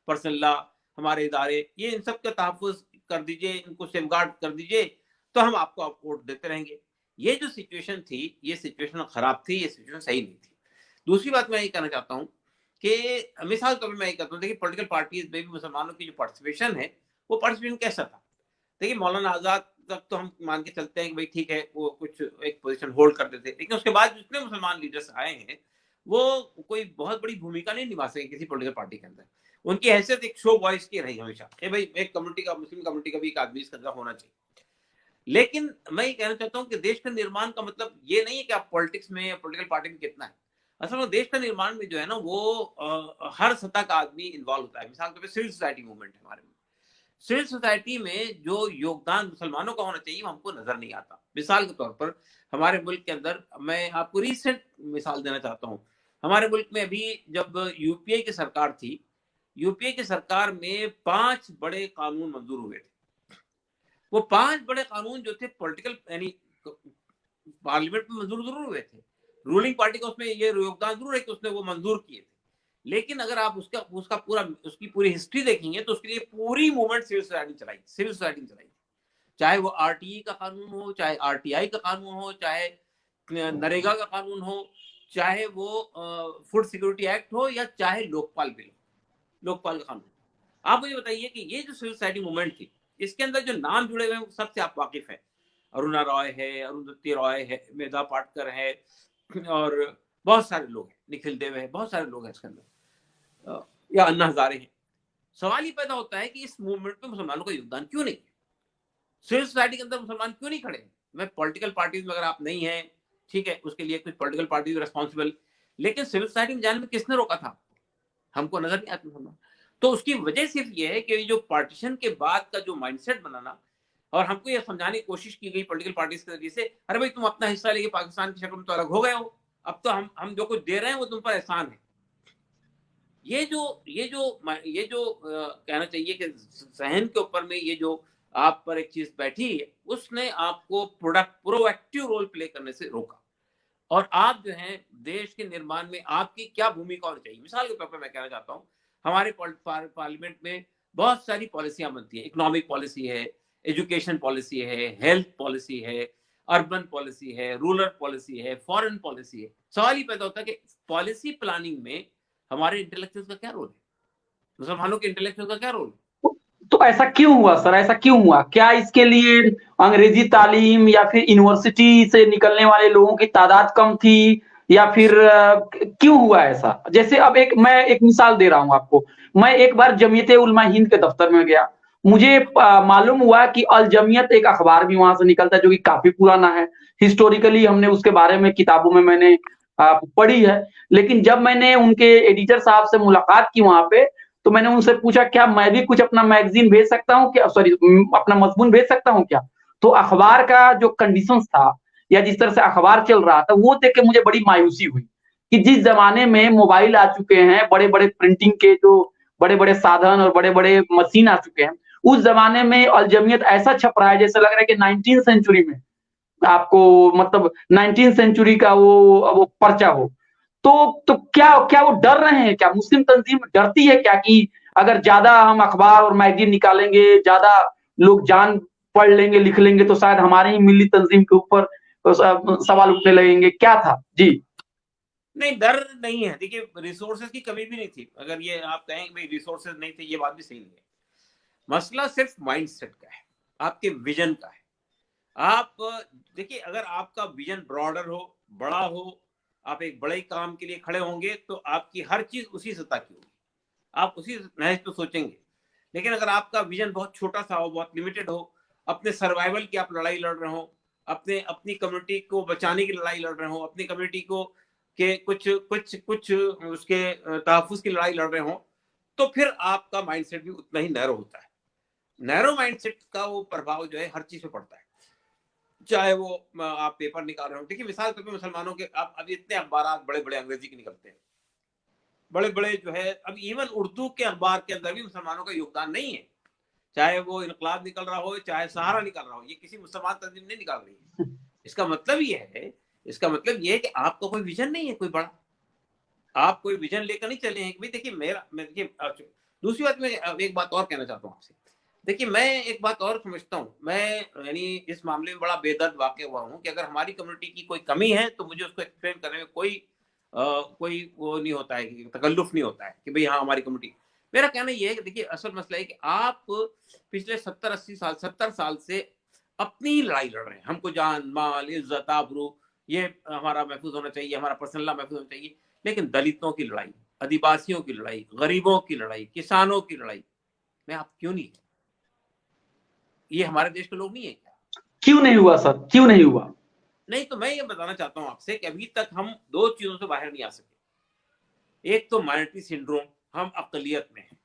पर्सनला, हमारे इदारे, ये इन सब का तहफ़्फ़ुज़ कर दीजिए, इनको सेफगार्ड कर दीजिए, तो हम आपको आप वोट देते रहेंगे। ये जो सिचुएशन थी, ये सिचुएशन खराब थी, ये सिचुएशन सही नहीं थी। दूसरी बात मैं ये कहना चाहता हूँ कि मिसाल के तौर पे मैं ये कहता हूँ, देखिए पॉलिटिकल पार्टीज में भी मुसलमानों की जो पार्टिसिपेशन है, वो पार्टिसिपेशन कैसा था? देखिए मौलाना आज़ाद तक तो हम मान के चलते हैं कि भाई ठीक है, वो कुछ एक पोजीशन होल्ड करते थे, लेकिन उसके बाद जितने मुसलमान लीडर्स आए हैं, वो कोई बहुत बड़ी भूमिका नहीं निभा सके किसी पॉलिटिकल पार्टी के अंदर। उनकी हैसियत एक शो वॉइस की रही हमेशा, कि भाई एक कम्युनिटी का, मुस्लिम कम्युनिटी का भी एक आदमी इसका होना चाहिए। लेकिन मैं ये कहना चाहता हूँ कि देश का निर्माण का मतलब ये नहीं है कि आप पॉलिटिक्स में या पॉलिटिकल पार्टी में कितना है। असल में देश का निर्माण में जो है ना, वो हर सतह का आदमी इन्वॉल्व होता है। मिसाल के तौर पे सिविल सोसाइटी मूवमेंट है हमारे में। सिविल सोसाइटी में जो योगदान मुसलमानों का होना चाहिए, वो हमको नजर नहीं आता। मिसाल के तौर पर हमारे मुल्क के अंदर, मैं आपको रिसेंट मिसाल देना चाहता हूँ। हमारे मुल्क में अभी जब यूपीए की सरकार थी, यूपीए की सरकार में 5 बड़े कानून मंजूर हुए थे। वो 5 बड़े कानून जो थे पॉलिटिकल यानी पार्लियामेंट में मंजूर जरूर हुए थे, रूलिंग पार्टी का उसमें ये योगदान जरूर है कि उसने वो मंजूर किए थे। लेकिन अगर आप उसकी पूरी हिस्ट्री देखेंगे, तो उसके लिए पूरी मूवमेंट सिविल सोसाइटी चलाई। चाहे वो आरटीई का कानून हो, चाहे आरटीआई का कानून हो, चाहे नरेगा का कानून हो, चाहे वो फूड सिक्योरिटी एक्ट हो, या चाहे लोकपाल बिल, लोकपाल का कानून। आप मुझे बताइए कि ये जो सिविल सोसाइटी मूवमेंट थी, इसके अंदर जो नाम जुड़े हुए हैं, सबसे आप वाकिफ हैं। अरुणा रॉय है, अरुंधति रॉय है, मेधा पाटकर है, और बहुत सारे लोग हैं, निखिल देव है, बहुत सारे लोग हैं इसके अंदर, या अन्ना हजारे हैं। सवाल ये पैदा होता है कि इस मूवमेंट में मुसलमानों का योगदान क्यों नहीं है? सिविल सोसाइटी के अंदर मुसलमान क्यों नहीं खड़े? मैं पॉलिटिकल पार्टीज में अगर आप नहीं है, ठीक है, उसके लिए कुछ पॉलिटिकल पार्टीज रेस्पॉन्सिबल, लेकिन सिविल सोसाइटी में जाने में किसने रोका था? हमको नजर नहीं आता मुसलमान। तो उसकी वजह सिर्फ ये है कि जो पार्टीशन के बाद का जो माइंडसेट बनाना, और हमको ये समझाने की कोशिश की गई पॉलिटिकल पार्टीज के जरिए से, अरे भाई तुम अपना हिस्सा लेके पाकिस्तान की शक्ल में तो अलग हो गए हो, अब तो हम जो कुछ दे रहे हैं वो तुम पर एहसान है। ये जो कहना चाहिए कि सहन के ऊपर में ये जो आप पर एक चीज बैठी है, उसने आपको प्रोएक्टिव रोल प्ले करने से रोका। और आप जो है देश के निर्माण में आपकी क्या भूमिका होनी चाहिए? मिसाल के तौर पर मैं कहना चाहता हूँ, हमारे पार्लियामेंट में बहुत सारी पॉलिसियां बनती है। इकोनॉमिक पॉलिसी है, एजुकेशन पॉलिसी है, हेल्थ पॉलिसी है, अर्बन पॉलिसी है, रूरल पॉलिसी है, फॉरेन पॉलिसी है। सवाल ही पैदा होता है कि पॉलिसी प्लानिंग में हमारे इंटेलेक्चुअल्स का क्या रोल है? मुसलमानों के इंटेलेक्चुअल का क्या रोल है? तो ऐसा क्यों हुआ सर? ऐसा क्यों हुआ? क्या इसके लिए अंग्रेजी तालीम या फिर यूनिवर्सिटी से निकलने वाले लोगों की तादाद कम थी, या फिर क्यों हुआ ऐसा? जैसे अब मैं एक मिसाल दे रहा हूं आपको। मैं एक बार जमीयत उलमा हिंद के दफ्तर में गया। मुझे मालूम हुआ कि अल जमीयत एक अखबार भी वहां से निकलता है, जो कि काफी पुराना है। हिस्टोरिकली हमने उसके बारे में किताबों में मैंने पढ़ी है। लेकिन जब मैंने उनके एडिटर साहब से मुलाकात की वहां पे, तो मैंने उनसे पूछा क्या मैं भी कुछ अपना मैगजीन भेज सकता हूँ क्या, सॉरी अपना मजमून भेज सकता हूँ क्या? तो अखबार का जो कंडीशन था, या जिस तरह से अखबार चल रहा था, वो देख के मुझे बड़ी मायूसी हुई कि जिस जमाने में मोबाइल आ चुके हैं, बड़े बड़े प्रिंटिंग के जो बड़े बड़े साधन और बड़े बड़े मशीन आ चुके हैं, उस जमाने में अल जमीयत ऐसा छप रहा है जैसे लग रहा है कि 19 सेंचुरी में आपको, मतलब 19 सेंचुरी का वो पर्चा हो। तो क्या क्या वो डर रहे हैं? क्या मुस्लिम तंजीम डरती है क्या कि अगर ज्यादा हम अखबार और मैगजीन निकालेंगे, ज्यादा लोग जान पढ़ लेंगे, लिख लेंगे, तो शायद हमारे ही मिली तंजीम के ऊपर सवाल उठने लगेंगे? क्या था जी? नहीं, डर नहीं है। देखिए, रिसोर्सेज की कमी भी नहीं थी। अगर ये आप कहें कि भाई रिसोर्सेज नहीं थे, ये बात भी सही नहीं है। मसला सिर्फ माइंडसेट का है, आपके विजन का है। आप देखिए, अगर आपका विजन ब्रॉडर हो, बड़ा हो, आप एक बड़े काम के लिए खड़े होंगे, तो आपकी हर चीज उसी सतह की होगी, आप उसी नहज पे सोचेंगे। लेकिन अगर आपका विजन बहुत छोटा सा हो, बहुत लिमिटेड हो, अपने सर्वाइवल की आप लड़ाई लड़ रहे हो, अपनी कम्युनिटी को बचाने की लड़ाई लड़ रहे हो, अपनी कम्युनिटी को के कुछ कुछ कुछ उसके तहफुज की लड़ाई लड़ रहे हो, तो फिर आपका माइंडसेट भी उतना ही नैरो होता है। नैरो माइंडसेट का वो प्रभाव जो है हर चीज पे पड़ता है। चाहे वो आप पेपर निकाल रहे हो, देखिए मिसाल के मुसलमानों के आप अभी इतने अखबार बड़े बड़े अंग्रेजी के निकलते हैं, बड़े बड़े जो है, अब इवन उर्दू के अखबार के अंदर भी मुसलमानों का योगदान नहीं है। चाहे वो इनकलाब निकल रहा हो, चाहे सहारा निकल रहा हो, ये किसी मुसलमान तंजीम नहीं निकाल रही है। इसका मतलब ये है, इसका मतलब ये है कि आपका कोई विजन नहीं है, कोई बड़ा आप कोई विजन लेकर नहीं चले हैं। भाई देखिए, देखिए दूसरी बात, मैं एक बात और कहना चाहता हूँ आपसे। देखिए, मैं एक बात और समझता हूँ, मैं यानी इस मामले में बड़ा बेदर्द वाक़ हुआ हूँ कि अगर हमारी कम्युनिटी की कोई कमी है, तो मुझे उसको एक्सप्लेन करने में कोई वो नहीं होता है, कि तकल्लुफ़ नहीं होता है कि भई हाँ, हमारी कम्युनिटी। मेरा कहना ये है कि देखिए, असल मसला है कि आप पिछले 70-80 साल, 70 साल से अपनी ही लड़ाई लड़ रहे हैं। हमको जान, माल, इज़्ज़त, आबरू, ये हमारा महफूज़ होना चाहिए, हमारा पर्सनल लॉ महफूज़ होना चाहिए। लेकिन दलितों की लड़ाई, आदिवासियों की लड़ाई, गरीबों की लड़ाई, किसानों की लड़ाई में आप क्यों नहीं है? ये हमारे देश के लोग नहीं है क्या? क्यों नहीं हुआ सर, क्यों नहीं हुआ? नहीं, तो मैं ये बताना चाहता हूँ आपसे कि अभी तक हम दो चीजों से बाहर नहीं आ सके। एक तो माइनॉरिटी सिंड्रोम, हम अकलियत में हैं।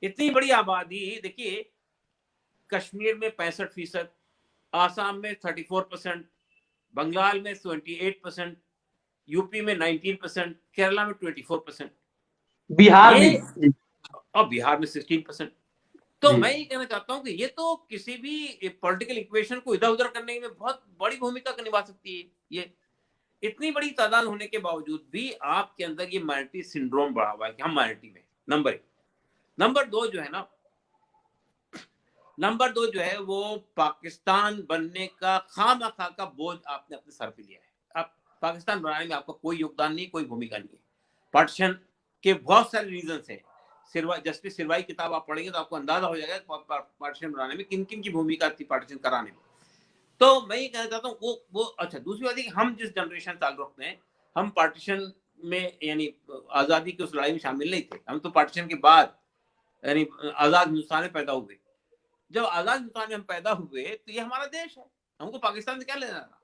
इतनी बड़ी आबादी, देखिए कश्मीर में 65%, आसाम में 34%, बंगाल में 28%, यूपी में 19%, केरला में 24%, बिहार भी। ये जी। और बिहार में 16%। तो जी। मैं ये कहना चाहता हूं कि ये तो किसी भी पॉलिटिकल इक्वेशन को इधर उधर करने में बहुत बड़ी भूमिका निभा सकती है। ये इतनी बड़ी तादाद होने के बावजूद भी आपके अंदर ये माइनॉरिटी सिंड्रोम बढ़ा हुआ है कि हम माइनॉरिटी में। नंबर एक। नंबर दो जो है ना, नंबर दो जो है वो पाकिस्तान बनने का खामखा का बोझ आपने अपने सर पे लिया है। आप पाकिस्तान बनाने में आपका कोई योगदान नहीं, कोई भूमिका नहीं है। पार्टीशन के बहुत सारे रीजन है। जस्टिस सिरवाई किताब आप पढ़ेंगे तो आपको अंदाजा हो जाएगा पार्टीशन बनाने में किन किन की भूमिका थी, पार्टीशन कराने में। तो मैं ये कहना चाहता हूँ वो अच्छा। दूसरी बात है कि हम जिस जनरेशन ताल्लुक रखते हैं, हम पार्टीशन में यानी आजादी की उस लड़ाई में शामिल नहीं थे। हम तो पार्टीशन के बाद यानी आजाद हिंदुस्तान में पैदा हुए। जब आजाद हिंदुस्तान में हम पैदा हुए तो ये हमारा देश है, हमको पाकिस्तान से क्या लेना था।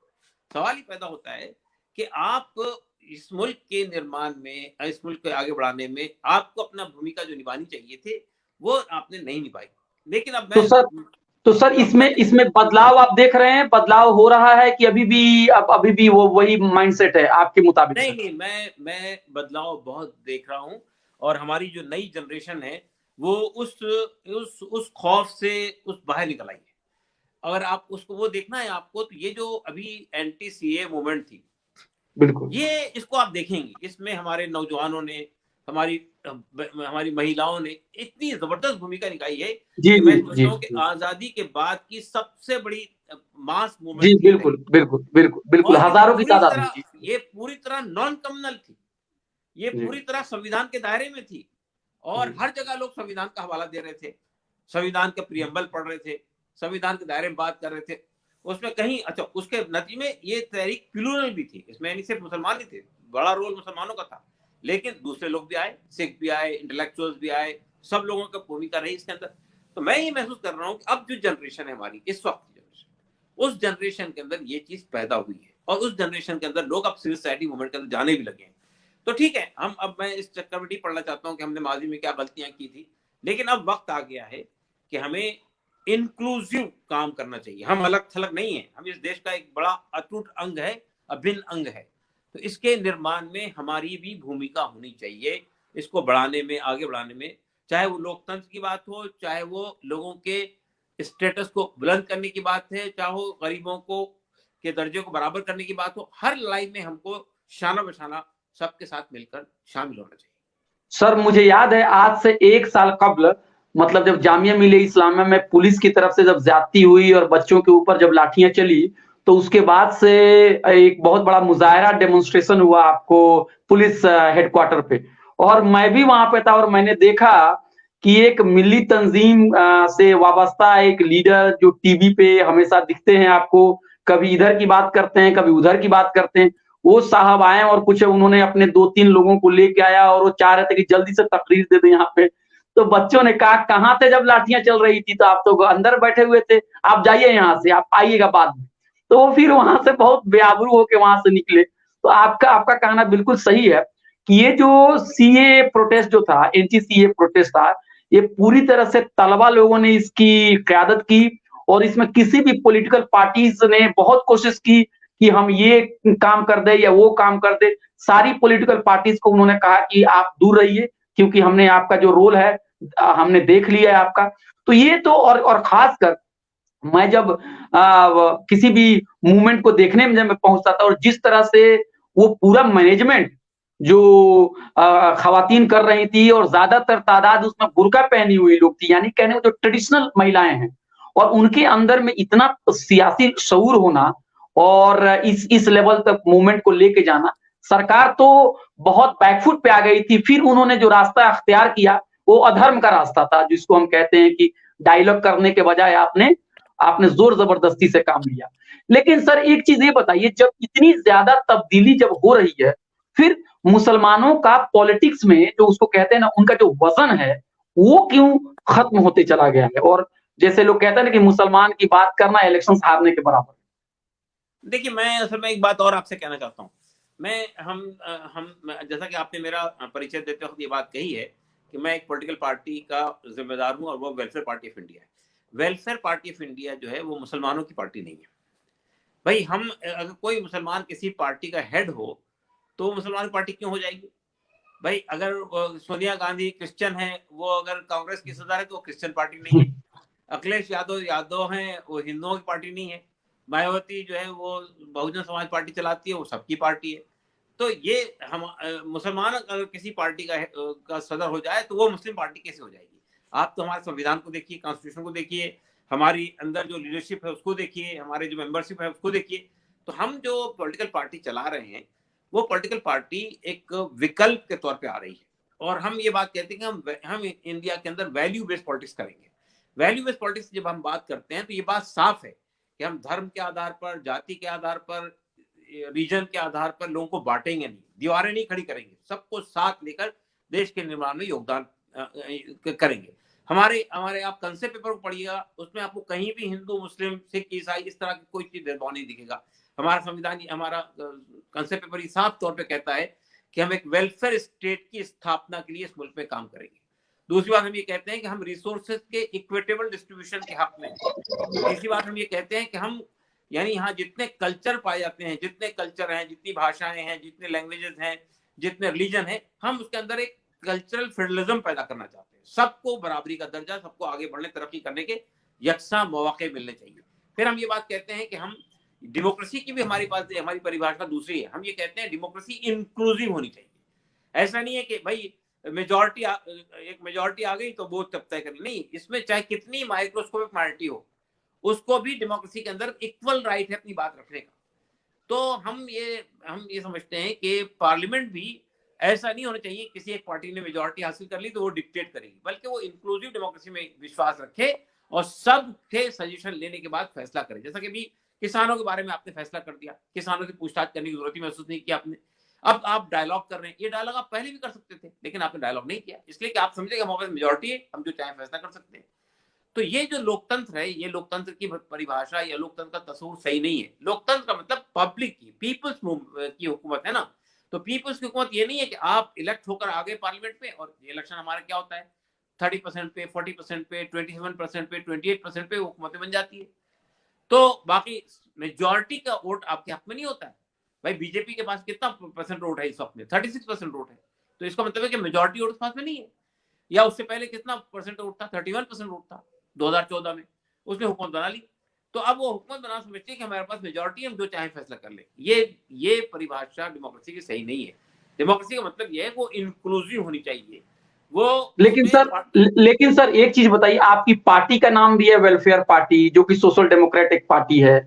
सवाल ही पैदा होता है कि आप इस मुल्क के निर्माण में, इस मुल्क को आगे बढ़ाने में आपको अपना भूमिका जो निभानी चाहिए थे, वो आपने नहीं निभाई। लेकिन अब तो मैं सर तो सर अब इसमें मैं इसमें बदलाव आप देख रहे हैं, बदलाव हो रहा है कि अभी भी वो वही माइंडसेट है आपके मुताबिक नहीं सर? नहीं, मैं बदलाव बहुत देख रहा हूँ। और हमारी जो नई जनरेशन है वो उस खौफ से उस बाहर निकल आई है। अगर आप उसको वो देखना है आपको, तो ये जो अभी एंटी सीए मूवमेंट थी, बिल्कुल। ये इसको आप देखेंगे, इसमें हमारे नौजवानों ने, हमारी हमारी महिलाओं ने इतनी जबरदस्त भूमिका निभाई है जी कि जी मैं समझता जी हूँ कि जी। आजादी के बाद की सबसे बड़ी मास जी मूवमेंट थी बिल्कुल रही। बिल्कुल बिल्कुल बिल्कुल, और हजारों की तादाद में। जी ये पूरी तरह नॉन कम्युनल थी, ये जी पूरी तरह संविधान के दायरे में थी। जी। और हर जगह लोग संविधान का हवाला दे रहे थे, संविधान के प्रियम्बल पढ़ रहे थे, संविधान के दायरे में बात कर रहे थे। उसमें कहीं अच्छा, उसके नतीजे में ये तहरीक प्लूरल भी थी, इसमें नहीं सिर्फ मुसलमान ही थे, बड़ा रोल मुसलमानों का था। लेकिन दूसरे लोग भी आए, सिख भी आए, इंटेलेक्चुअल्स भी आए, सब लोगों का भूमिका रही इसके अंदर। तो मैं ये महसूस कर रहा हूँ कि अब जो जनरेशन है हमारी, इस वक्त की जनरेशन, उस जनरेशन के अंदर ये चीज पैदा हुई है। और उस जनरेशन के अंदर लोग अब सिविल सोसाइटी मूवमेंट के अंदर जाने भी लगे हैं। तो ठीक है, हम अब मैं इस चक्कर में नहीं पढ़ना चाहता हूँ कि हमने माजी में क्या गलतियां की थी। लेकिन अब वक्त आ गया है कि हमें इंक्लूसिव काम करना चाहिए। हम अलग थलग नहीं है, हम इस देश का एक बड़ा अटूट अंग है, अभिन्न अंग है। तो इसके निर्माण में हमारी भी भूमिका होनी चाहिए, इसको बढ़ाने में, आगे बढ़ाने में। चाहे वो लोकतंत्र की बात हो, चाहे वो लोगों के स्टेटस को बुलंद करने की बात है, चाहे वो गरीबों को के दर्जे को बराबर करने की बात हो, हर लड़ाई में हमको शाना बशाना सबके साथ मिलकर शामिल होना चाहिए। सर मुझे याद है आज से 1 साल कबल, मतलब जब जामिया मिलिया इस्लामिया में पुलिस की तरफ से जब ज्यादती हुई और बच्चों के ऊपर जब लाठियां चली, तो उसके बाद से एक बहुत बड़ा मुजाहरा डेमोन्स्ट्रेशन हुआ आपको पुलिस हेडक्वार्टर पे, और मैं भी वहां पे था और मैंने देखा कि एक मिली तंजीम से वाबस्ता एक लीडर जो टीवी पे हमेशा दिखते हैं आपको, कभी इधर की बात करते हैं कभी उधर की बात करते हैं, वो साहब आए और कुछ उन्होंने अपने 2-3 लोगों को लेके आया और वो चाह रहे थे कि जल्दी से तकरीर दे दें यहाँ पे। तो बच्चों ने कहा कहाँ थे जब लाठियां चल रही थी, तो आप तो अंदर बैठे हुए थे, आप जाइए यहाँ से, आप आइएगा बाद में। तो वो फिर वहां से बहुत बेआबरू होके वहां से निकले। तो आपका आपका कहना बिल्कुल सही है कि ये जो सीए प्रोटेस्ट जो था, एंटी सीए प्रोटेस्ट था, ये पूरी तरह से तलबा लोगों ने इसकी क्यादत की, और इसमें किसी भी पॉलिटिकल पार्टीज ने बहुत कोशिश की कि हम ये काम कर दे या वो काम कर दे। सारी पॉलिटिकल पार्टीज को उन्होंने कहा कि आप दूर रहिए, क्योंकि हमने आपका जो रोल है हमने देख लिया है आपका। तो ये तो, और खासकर मैं जब किसी भी मूवमेंट को देखने में जब मैं पहुंचता था, और जिस तरह से वो पूरा मैनेजमेंट जो खवातीन कर रही थी, और ज्यादातर तादाद उसमें बुर्का पहनी हुई लोग थी, यानी कहने को जो ट्रेडिशनल महिलाएं हैं, और उनके अंदर में इतना सियासी शऊर होना और इस लेवल तक मूवमेंट को लेके जाना, सरकार तो बहुत बैकफुट पे आ गई थी। फिर उन्होंने जो रास्ता अख्तियार किया वो अधर्म का रास्ता था, जिसको हम कहते हैं कि डायलॉग करने के बजाय आपने आपने जोर जबरदस्ती से काम लिया। लेकिन सर एक चीज ये बताइए, जब इतनी ज्यादा तब्दीली जब हो रही है, फिर मुसलमानों का पॉलिटिक्स में जो उसको कहते हैं ना, उनका जो वजन है वो क्यों खत्म होते चला गया है? और जैसे लोग कहते हैं ना कि मुसलमान की बात करना इलेक्शन हारने के बराबर। देखिए, मैं असल में एक बात और आपसे कहना चाहता हूँ। मैं हम जैसा कि आपने मेरा परिचय देते वक्त ये बात कही है कि मैं एक पॉलिटिकल पार्टी का जिम्मेदार हूँ, और वो वेलफेयर पार्टी ऑफ इंडिया है। वेलफेयर पार्टी ऑफ इंडिया जो है वो मुसलमानों की पार्टी नहीं है भाई। हम अगर कोई मुसलमान किसी पार्टी का हेड हो तो मुसलमान पार्टी क्यों हो जाएगी भाई? अगर सोनिया गांधी क्रिश्चियन है, वो अगर कांग्रेस की सदर है तो वो क्रिश्चियन पार्टी नहीं है। अखिलेश यादव यादव हैं, वो हिंदुओं की पार्टी नहीं है। मायावती जो है वो बहुजन समाज पार्टी चलाती है, वो सबकी पार्टी है। तो ये हम मुसलमान अगर किसी पार्टी का सदर हो जाए तो वो मुस्लिम पार्टी कैसे हो जाएगी? आप तो हमारे संविधान को देखिए, कॉन्स्टिट्यूशन को देखिए, हमारी अंदर जो लीडरशिप है उसको देखिए, हमारे जो मेंबरशिप है उसको देखिए। तो हम जो पॉलिटिकल पार्टी चला रहे हैं वो पॉलिटिकल पार्टी एक विकल्प के तौर पे आ रही है, और हम ये बात कहते हैं कि हम इंडिया के अंदर वैल्यू बेस्ड पॉलिटिक्स करेंगे। वैल्यू बेस्ड पॉलिटिक्स जब हम बात करते हैं तो ये बात साफ है कि हम धर्म के आधार पर, जाति के आधार पर, रीजन के आधार पर लोगों को बांटेंगे नहीं, दीवारें नहीं खड़ी करेंगे, सबको साथ लेकर देश के निर्माण में योगदान करेंगे। हमारे हमारे आप कंसेप्ट पेपर को पढ़िएगा, उसमें आपको कहीं भी हिंदू, मुस्लिम, सिख, ईसाई इस तरह की कोई चीज भेदभाव नहीं दिखेगा। हमारा संविधान, हमारा कंसेप्ट पेपर साफ तौर पे कहता है कि हम एक वेलफेयर स्टेट की स्थापना के लिए इस मुल्क में काम करेंगे। दूसरी बात हम ये कहते हैं कि हम रिसोर्सेज के इक्विटेबल डिस्ट्रीब्यूशन के हक में। तीसरी बात हम ये कहते हैं कि हम, यानी यहाँ जितने कल्चर पाए जाते हैं, जितने कल्चर हैं, जितनी भाषाएं हैं, जितने लैंग्वेजेस हैं, जितने रिलीजन है, हम उसके अंदर एक कल्चरल फेडरलिज्म पैदा करना चाहते हैं। सबको बराबरी का दर्जा, सबको आगे बढ़ने, तरक्की करने के यकसा मौके मिलने चाहिए। फिर हम ये बात कहते हैं कि हम डेमोक्रेसी की भी हमारी पास हमारी परिभाषा दूसरी है। हम ये कहते हैं डेमोक्रेसी इंक्लूसिव होनी चाहिए। ऐसा नहीं है कि भाई मेजॉरिटी एक मेजॉरिटी आ गई तो वो तब तय करें, नहीं, इसमें चाहे कितनी माइक्रोस्कोपिक माइनॉरिटी हो उसको भी डेमोक्रेसी के अंदर इक्वल राइट है अपनी बात रखने का। तो हम ये समझते हैं कि पार्लियामेंट भी ऐसा नहीं होना चाहिए किसी एक पार्टी ने मेजॉरिटी हासिल कर ली तो वो डिक्टेट करेगी, बल्कि वो इंक्लूसिव डेमोक्रेसी में विश्वास रखे और सबके सजेशन लेने के बाद फैसला करे। जैसा कि भी किसानों के बारे में आपने फैसला कर दिया, किसानों से पूछताछ करने की जरूरत ही महसूस नहीं की आपने। अब आप डायलॉग कर रहे हैं, ये डायलॉग आप पहले भी कर सकते थे, लेकिन आपने डायलॉग नहीं किया, इसलिए कि आप समझे हमारे पास मेजॉरिटी है, हम जो चाहे फैसला कर सकते हैं। तो ये जो लोकतंत्र है, ये लोकतंत्र की परिभाषा या लोकतंत्र का तस्वूर सही नहीं है। लोकतंत्र का मतलब पब्लिक की, पीपल्स की हुकूमत है ना। तो पीपल्स की हुकूमत ये नहीं है कि आप इलेक्ट होकर आ गए पार्लियामेंट में, और इलेक्शन हमारा क्या होता है 30% पे, 40% पे, 27% पे, 28% पे हुकूमतें बन जाती है। तो बाकी मेजॉरिटी का वोट आपके हक में नहीं होता है भाई। बीजेपी के पास कितना परसेंट वोट है इस वक्त में? 36% वोट है। तो इसका मतलब है कि मेजॉरिटी वोट पास में नहीं है। या उससे पहले कितना परसेंट वोट था? 31% वोट था 2014 में, उसने हुकूमत बना ली। तो अब वो हुकूमत बना समझते हैं कि हमारे पास मेजॉरिटी, हम जो चाहे फैसला कर ले। ये परिभाषा डेमोक्रेसी की सही नहीं है। डेमोक्रेसी का मतलब ये है वो इंक्लूसिव होनी चाहिए। वो लेकिन सर एक चीज बताइए, आपकी पार्टी का नाम भी है वेलफेयर पार्टी, जो कि सोशल डेमोक्रेटिक पार्टी है।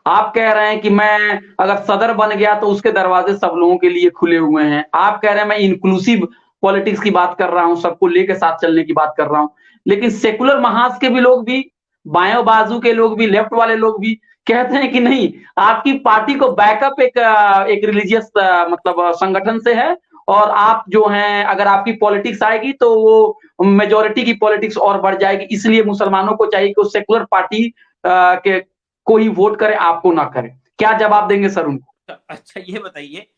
आप कह रहे हैं कि मैं अगर सदर बन गया तो उसके दरवाजे सब लोगों के लिए खुले हुए हैं। आप कह रहे हैं मैं इंक्लूसिव पॉलिटिक्स की बात कर रहा हूं, सबको लेके साथ चलने की बात कर रहा हूं। लेकिन सेकुलर महाज के भी लोग भी, बाएं बाजू के लोग भी, लेफ्ट वाले लोग भी कहते हैं कि नहीं, आपकी पार्टी को बैकअप एक रिलीजियस मतलब संगठन से है, और आप जो हैं अगर आपकी पॉलिटिक्स आएगी तो वो मेजोरिटी की पॉलिटिक्स और बढ़ जाएगी, इसलिए मुसलमानों को चाहिए कि वो सेकुलर पार्टी के को ही वोट करे, आपको ना करे। क्या जवाब देंगे सर उनको? अच्छा ये बताइए,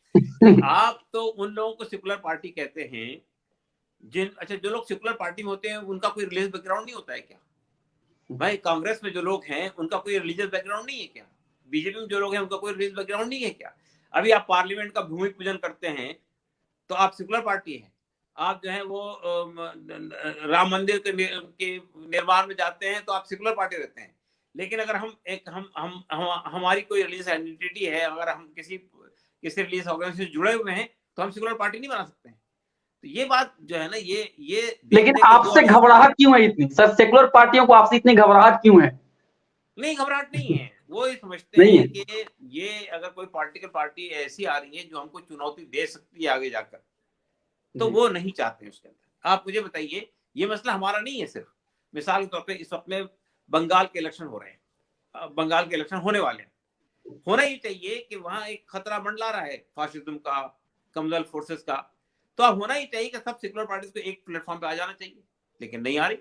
आप तो उन लोगों को सेकुलर पार्टी कहते हैं अच्छा जो लोग सेकुलर पार्टी में होते हैं उनका कोई रिलीजियस बैकग्राउंड नहीं होता है क्या? भाई कांग्रेस में जो लोग हैं उनका कोई रिलीजियस बैकग्राउंड नहीं है क्या? बीजेपी में जो लोग हैं उनका कोई रिलीजियस बैकग्राउंड नहीं है क्या? अभी आप पार्लियामेंट का भूमि पूजन करते हैं तो आप सेकुलर पार्टी है। आप जो है वो राम मंदिर के निर्माण में जाते हैं तो आप सेकुलर पार्टी रहते हैं। लेकिन अगर हमारी कोई रिलीजियस आइडेंटिटी है, अगर हम किसी रिलीजियस ऑर्गेनाइजेशन से जुड़े हुए हैं तो हम सेकुलर पार्टी नहीं बना सकते हैं। तो ये बात जो है ना, ये लेकिन देखने के दो आपसे अलग घबराहट क्यों है इतनी सर? सेकुलर पार्टियों को आपसे इतनी घबराहट क्यों है? नहीं, घबराहट नहीं है। वो ये समझते नहीं हैं है। कि ये अगर कोई पॉलिटिकल पार्टी ऐसी आ रही है जो हमको चुनौती दे सकती है आगे जाकर, तो वो नहीं चाहते उसके अंदर। आप मुझे बताइए, ये मसला हमारा नहीं है सिर्फ। मिसाल के तौर पे इस वक्त में बंगाल के इलेक्शन हो रहे हैं, बंगाल के इलेक्शन होने वाले हैं। होना ही चाहिए कि वहां एक खतरा मंडला रहा है फाशिज्म का, कम्युनल फोर्सेस का। तो अब होना ही चाहिए कि सब सेकुलर पार्टीज को एक प्लेटफॉर्म पे आ जाना चाहिए, लेकिन नहीं आ रही।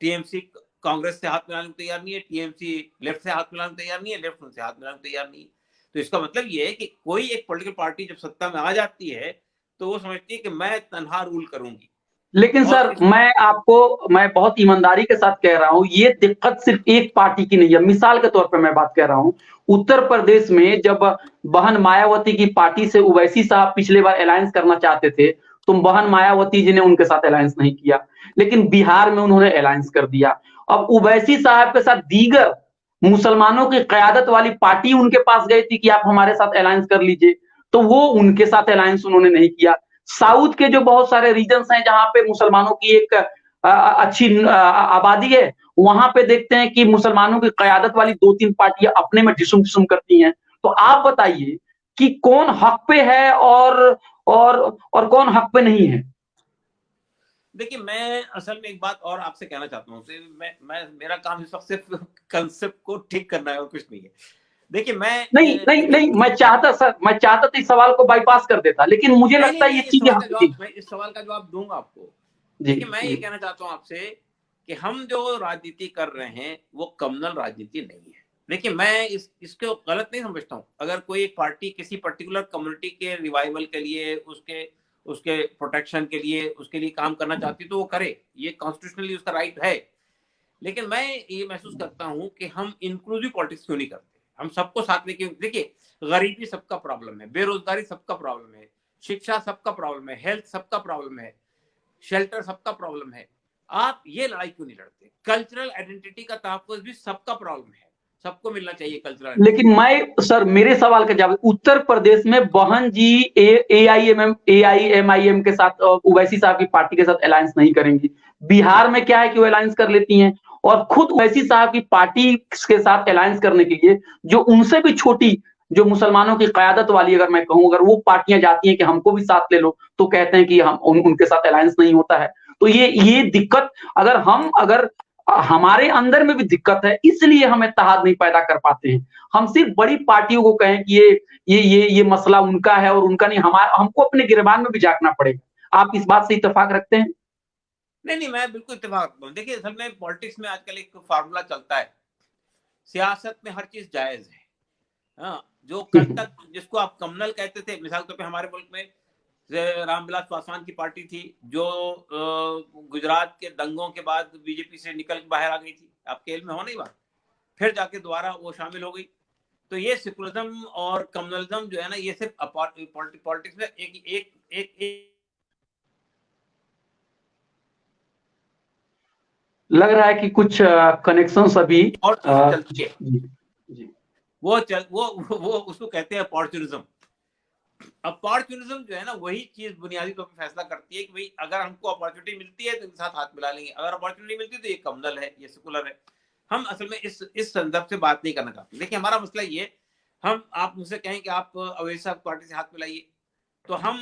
टीएमसी कांग्रेस से हाथ मिलाने को तैयार नहीं है, टीएमसी लेफ्ट से हाथ मिलाने को तैयार नहीं है, लेफ्ट उनसे हाथ मिलाने को तैयार नहीं है। तो इसका मतलब ये है कि कोई एक पॉलिटिकल पार्टी जब सत्ता में आ जाती है तो वो समझती है कि मैं तनहा रूल करूंगी। लेकिन और सर मैं बहुत ईमानदारी के साथ कह रहा हूं, ये दिक्कत सिर्फ एक पार्टी की नहीं है। मिसाल के तौर पे मैं बात कह रहा हूं, उत्तर प्रदेश में जब बहन मायावती की पार्टी से ओवैसी साहब पिछले बार अलायंस करना चाहते थे, तो बहन मायावती जी ने उनके साथ अलायंस नहीं किया, लेकिन बिहार में उन्होंने अलायंस कर दिया। अब ओवैसी साहब के साथ दीगर मुसलमानों की कयादत वाली पार्टी उनके पास गई थी कि आप हमारे साथ अलायंस कर लीजिए, तो वो उनके साथ अलायंस उन्होंने नहीं किया। साउथ के जो बहुत सारे रीजन्स हैं जहां पे मुसलमानों की एक अच्छी आबादी है, वहां पे देखते हैं कि मुसलमानों की कयादत वाली 2-3 पार्टियां अपने में डिसुम डिसुम करती हैं। तो आप बताइए कि कौन हक पे है और कौन हक पे नहीं है? देखिए, मैं असल में एक बात और आपसे कहना चाहता हूँ। मैं मेरा काम इस वक्त सिर्फ कंसेप्ट को ठीक करना है और कुछ नहीं है। देखिए नहीं नहीं देखिए, नहीं, मैं चाहता तो इस सवाल को बाईपास कर देता, लेकिन मुझे नहीं नहीं लगता है नहीं, ये चीजें जी मैं इस सवाल का जवाब दूंगा आपको। जी देखिए, मैं ये जी कहना चाहता हूँ आपसे कि हम जो राजनीति कर रहे हैं वो कम्युनल राजनीति नहीं है। देखिए, मैं इसको गलत नहीं समझता हूँ। अगर कोई एक पार्टी किसी पर्टिकुलर कम्युनिटी के रिवाइवल के लिए, उसके उसके प्रोटेक्शन के लिए, उसके लिए काम करना चाहती है तो वो करे, ये कॉन्स्टिट्यूशनली उसका राइट है। लेकिन मैं ये महसूस करता हूँ कि हम इंक्लूसिव पॉलिटिक्स क्यों नहीं करते। हम सबको साथ लेके, देखिए गरीबी सबका प्रॉब्लम है, बेरोजगारी सबका प्रॉब्लम है, शिक्षा सबका प्रॉब्लम है, हेल्थ सबका प्रॉब्लम है, शेल्टर सबका प्रॉब्लम है। आप ये लड़ाई क्यों नहीं लड़ते? कल्चरल आइडेंटिटी का तहफ़्फ़ुज़ भी सबका प्रॉब्लम है, सबको मिलना चाहिए कल्चरल लेकिन आइडेंटिटी। मैं सर, मेरे सवाल का जवाब, उत्तर प्रदेश में बहन जी AIMIM के साथ ओवैसी साहब की पार्टी के साथ अलायंस नहीं करेंगी। बिहार में क्या है कि वो अलायंस कर लेती हैं, और खुद ओवैसी साहब की पार्टी के साथ अलायंस करने के लिए जो उनसे भी छोटी, जो मुसलमानों की कयादत वाली अगर मैं कहूं, अगर वो पार्टियां जाती हैं कि हमको भी साथ ले लो, तो कहते हैं कि हम उनके साथ अलायंस नहीं होता है। तो ये दिक्कत, अगर हमारे अंदर में भी दिक्कत है, इसलिए हम इत्तेहाद नहीं पैदा कर पाते हैं। हम सिर्फ बड़ी पार्टियों को कहें कि ये मसला उनका है और उनका नहीं, हमारा, हमको अपने गिरबान में भी झांकना पड़ेगा। आप इस बात से इत्तेफाक रखते हैं? नहीं, नहीं, मैं बिल्कुल इत्तेफ़ाक रखता हूँ। देखिए, असल में पॉलिटिक्स में आजकल एक फ़ॉर्मूला चलता है, सियासत में हर चीज़ जायज़ है। हाँ, जो कल तक जिसको आप कम्युनल कहते थे, मिसाल के तौर पे हमारे मुल्क में रामविलास पासवान की पार्टी थी जो गुजरात के दंगों के बाद बीजेपी से निकल के बाहर आ गई थी। आपके इल्म में हो नहीं बात? फिर जाके दोबारा वो शामिल हो गई। तो ये सेकुलरिज्म और कम्युनलिज्म जो है ना, ये सिर्फ पॉलिटिक्स में एक एक एक, एक लग रहा है कि कुछ कनेक्शंस अभी और चीज चलती जी है। जी जी। वो उसको कहते हैं अपॉर्चुनिज्म। अपॉर्चुनिज्म जो है ना, वही चीज बुनियादी तौर पर फैसला करती है कि भाई अगर हमको अपॉर्चुनिटी मिलती है तो इनके साथ हाथ मिला लेंगे, अगर अपॉर्चुनिटी मिलती है तो ये कम्युनल है, ये सेकुलर है। हम असल में इस संदर्भ से बात नहीं करना चाहते। देखिए हमारा मसला ये, आप मुझसे कहें कि आप अवैध साहब पार्टी से हाथ मिलाइए, तो हम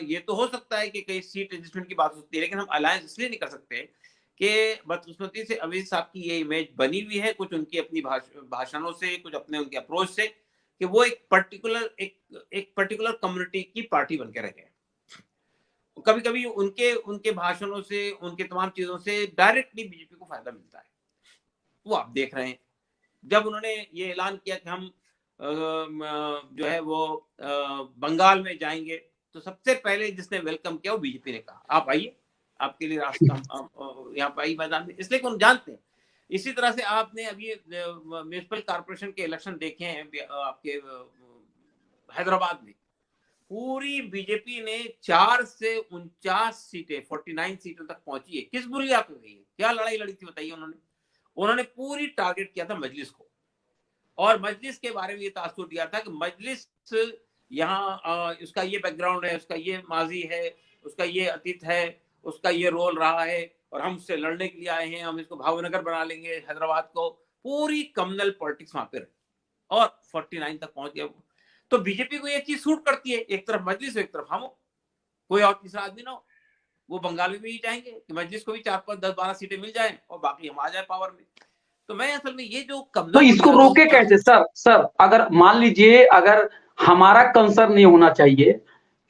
ये तो हो सकता है कि कई सीट एडजस्टमेंट की बात हो सकती है, लेकिन हम अलायंस इसलिए नहीं कर सकते कि बदकिस्मती से अवैध साहब की ये इमेज बनी हुई है, कुछ उनकी अपनी भाषणों से, कुछ अपने उनके अप्रोच से, कि वो एक पर्टिकुलर कम्युनिटी की पार्टी बन के रह गए। कभी कभी उनके उनके भाषणों से, उनके तमाम चीजों से डायरेक्टली बीजेपी को फायदा मिलता है। वो आप देख रहे हैं, जब उन्होंने ये ऐलान किया कि हम जो है वो बंगाल में जाएंगे, तो सबसे पहले जिसने वेलकम किया वो बीजेपी ने कहा, आप आइए, आपके लिए रास्ता हम यहाँ पर आई मैदान में, इसलिए कि हम जानते हैं। इसी तरह से आपने अभी म्यूनिसिपल कॉर्पोरेशन के इलेक्शन देखे हैं आपके हैदराबाद में, पूरी बीजेपी ने 4 से 49 सीटें, 49 सीटों तक पहुंची है। किस बुनियाद पे गई है, क्या लड़ाई लड़ी थी बताइए उन्होंने पूरी टारगेट किया था मजलिस को, और मजलिस के बारे में ये तासुर दिया था कि मजलिस यहाँ उसका ये बैकग्राउंड है, उसका ये माजी है, उसका ये अतीत है, उसका ये रोल रहा है, और हम उससे लड़ने के लिए आए हैं, हम इसको भावनगर बना लेंगे हैदराबाद को। पूरी कम्युनल पॉलिटिक्स वहां पर और 49 तक पहुंच गया वो। तो बीजेपी को ये चीज सूट करती है, एक तरफ मजलिस हो, एक तरफ हम हो, कोई और तीसरा आदमी ना हो। वो बंगाल में भी चाहेंगे कि मजलिस को भी 4, 5, 10, 12 सीटें मिल जाएं और बाकी हम आ जाए पावर में। तो मैं असल में ये जो तो कम्युनल इसको बुनियादों रोके पर, कैसे सर? अगर मान लीजिए, अगर हमारा कंसर्न ये होना चाहिए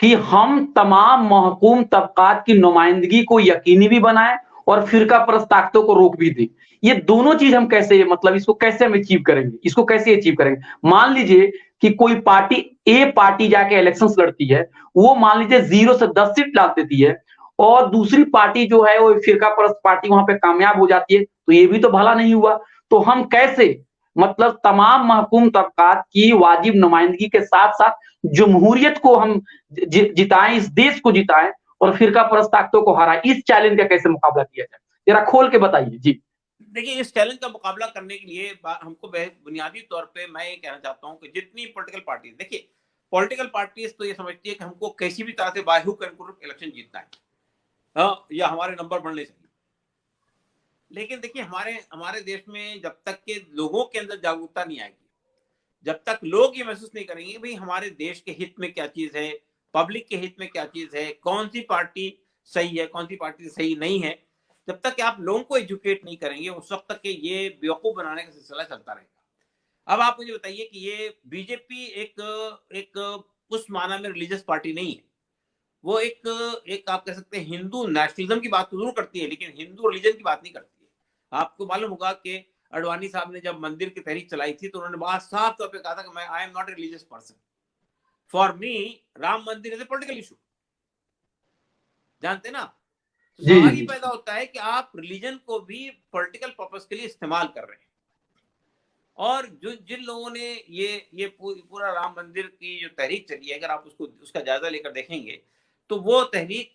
कि हम तमाम महकूम तबकात की नुमाइंदगी को यकीनी भी बनाएं और फिरका परस्त ताकतों को रोक भी दें। ये दोनों चीज हम कैसे, मतलब इसको कैसे हम अचीव करेंगे, इसको कैसे अचीव करेंगे? मान लीजिए कि कोई पार्टी जाके इलेक्शंस लड़ती है, वो मान लीजिए 0 से 10 सीट ला देती है, और दूसरी पार्टी जो है वो फिरका परस्त पार्टी वहां पे कामयाब हो जाती है, तो ये भी तो भला नहीं हुआ। तो हम कैसे, मतलब तमाम महकूम तबकात की वाजिब नुमाइंदगी के साथ साथ जमहूरियत को हम जिताएं, इस देश को जिताएं और फिरका परस्त ताकतों को हराएं, इस चैलेंज का कैसे मुकाबला किया जाए, जरा खोल के बताइए जी। देखिए इस चैलेंज का मुकाबला करने के लिए हमको बुनियादी तौर पे मैं ये कहना चाहता हूँ कि जितनी पॉलिटिकल पार्टी, देखिए पॉलिटिकल पार्टीज तो ये समझती है कि हमको किसी भी तरह से बाहु इलेक्शन जीतना है, हाँ, या हमारे नंबर बढ़ने चाहिए। लेकिन देखिए हमारे हमारे देश में जब तक के लोगों के अंदर जागरूकता नहीं आएगी, जब तक लोग ये महसूस नहीं करेंगे भाई हमारे देश के हित में क्या चीज है, पब्लिक के हित में क्या चीज है, कौन सी पार्टी सही है, कौन सी पार्टी सही नहीं है, जब तक कि आप लोगों को एजुकेट नहीं करेंगे, उस वक्त तक के ये बेवकूफ बनाने का सिलसिला चलता रहेगा। अब आप मुझे बताइए कि ये बीजेपी एक एक उस माना में रिलीजियस पार्टी नहीं है, वो एक आप कह सकते हैं हिंदू नेशनलिज्म की बात तो जरूर करती है, लेकिन हिंदू रिलीजन की बात नहीं करती है। आपको मालूम होगा कि अडवाणी साहब ने जब मंदिर की तहरीक चलाई थी तो उन्होंने बात साफ तौर पे कहा था कि मैं I am not a religious person, for me Ram मंदिर इज ए पॉलिटिकल इशू। जानते ना, तो जी सवाल जी ये जी। पैदा होता है कि आप रिलीजन को भी पॉलिटिकल पर्पस के लिए इस्तेमाल कर रहे हैं। और जो जिन लोगों ने ये पूरा राम मंदिर की जो तहरीक चली है, अगर आप उसका जायजा लेकर देखेंगे तो वो तहरीक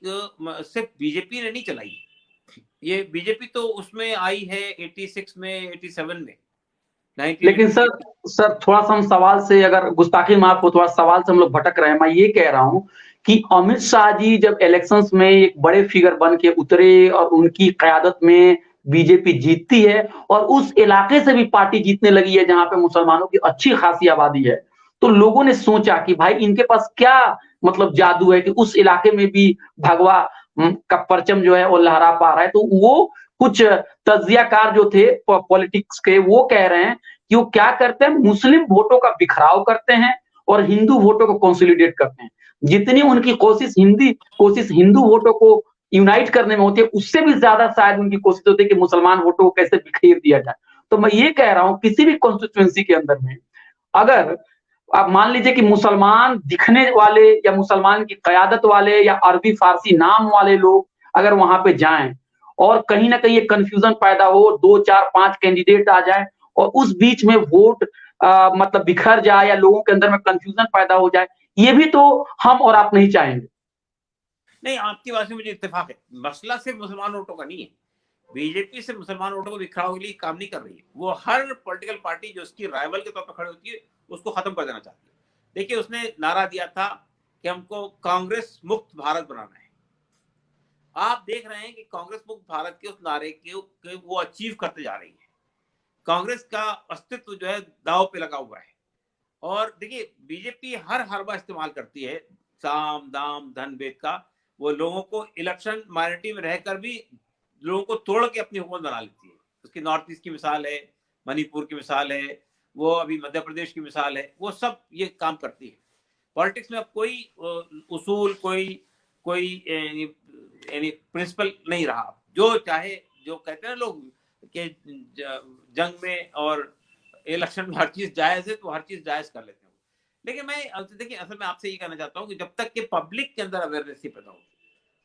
सिर्फ बीजेपी ने नहीं चलाई, ये बीजेपी तो उसमें आई है 86 में, 87 में, लेकिन सर 1988। सर थोड़ा सा हम सवाल से, अगर गुस्ताखी माफ हो, थोड़ा सवाल से हम लोग भटक रहे हैं। मैं ये कह रहा हूं कि अमित शाह जी जब इलेक्शंस में एक बड़े फिगर बन के उतरे और उनकी कयादत में बीजेपी जीतती है, और उस इलाके से भी पार्टी जीतने लगी है जहां पे मुसलमानों की अच्छी खासी आबादी है, तो लोगों ने सोचा कि भाई इनके पास क्या, मतलब जादू है कि उस इलाके में भी भगवा का परचम जो है वो लहरा पा रहा है। तो वो कुछ तजियाकार जो थे पॉलिटिक्स के, वो कह रहे हैं कि वो क्या करते हैं, मुस्लिम वोटों का बिखराव करते हैं और हिंदू वोटों को कंसोलिडेट करते हैं। जितनी उनकी कोशिश हिंदू वोटों को यूनाइट करने में होती है, उससे भी ज्यादा शायद उनकी कोशिश होती है कि मुसलमान वोटों को कैसे बिखेर दिया जाए। तो मैं ये कह रहा हूं किसी भी कॉन्स्टिट्यूएंसी के अंदर में, अगर आप मान लीजिए कि मुसलमान दिखने वाले या मुसलमान की कयादत वाले या अरबी फारसी नाम वाले लोग अगर वहां पे जाएं और कहीं ना कहीं कंफ्यूजन पैदा हो, 2, 4, 5 कैंडिडेट आ जाए और उस बीच में वोट मतलब बिखर जाए या लोगों के अंदर में कंफ्यूजन पैदा हो जाए, ये भी तो हम और आप नहीं चाहेंगे। नहीं, आपकी बात से मुझे इत्तेफाक है, मसला सिर्फ मुसलमान वोटों का नहीं है। बीजेपी से मुसलमान वोटों को बिखराव के लिए काम नहीं कर रही है, वो हर पॉलिटिकल पार्टी जो उसकी राइवल के तौर पर खड़ी होती है उसको खत्म कर देना चाहती है। देखिए उसने नारा दिया था कि हमको कांग्रेस मुक्त भारत बनाना है। आप देख रहे हैं कि कांग्रेस मुक्त भारत के उस नारे के वो अचीव करते जा रही है। कांग्रेस का अस्तित्व जो है दांव पे लगा हुआ है। और देखिए बीजेपी हर हरबा इस्तेमाल करती है साम दाम धन भेद का, वो लोगों को इलेक्शन माइनॉरिटी में रहकर भी लोगों को तोड़ के अपनी हुकूमत बना लेती है। उसकी नॉर्थ ईस्ट की मिसाल है, मणिपुर की मिसाल है, वो अभी मध्य प्रदेश की मिसाल है, वो सब ये काम करती है। पॉलिटिक्स में अब कोई उसूल, कोई कोई यानी प्रिंसिपल नहीं रहा। जो चाहे, जो कहते हैं लोग कि जंग में और इलेक्शन में हर चीज जायज है, तो हर चीज जायज कर लेते हैं। लेकिन मैं देखिए असल में आपसे ये कहना चाहता हूँ कि जब तक कि पब्लिक के अंदर अवेयरनेस नहीं पैदा होगी,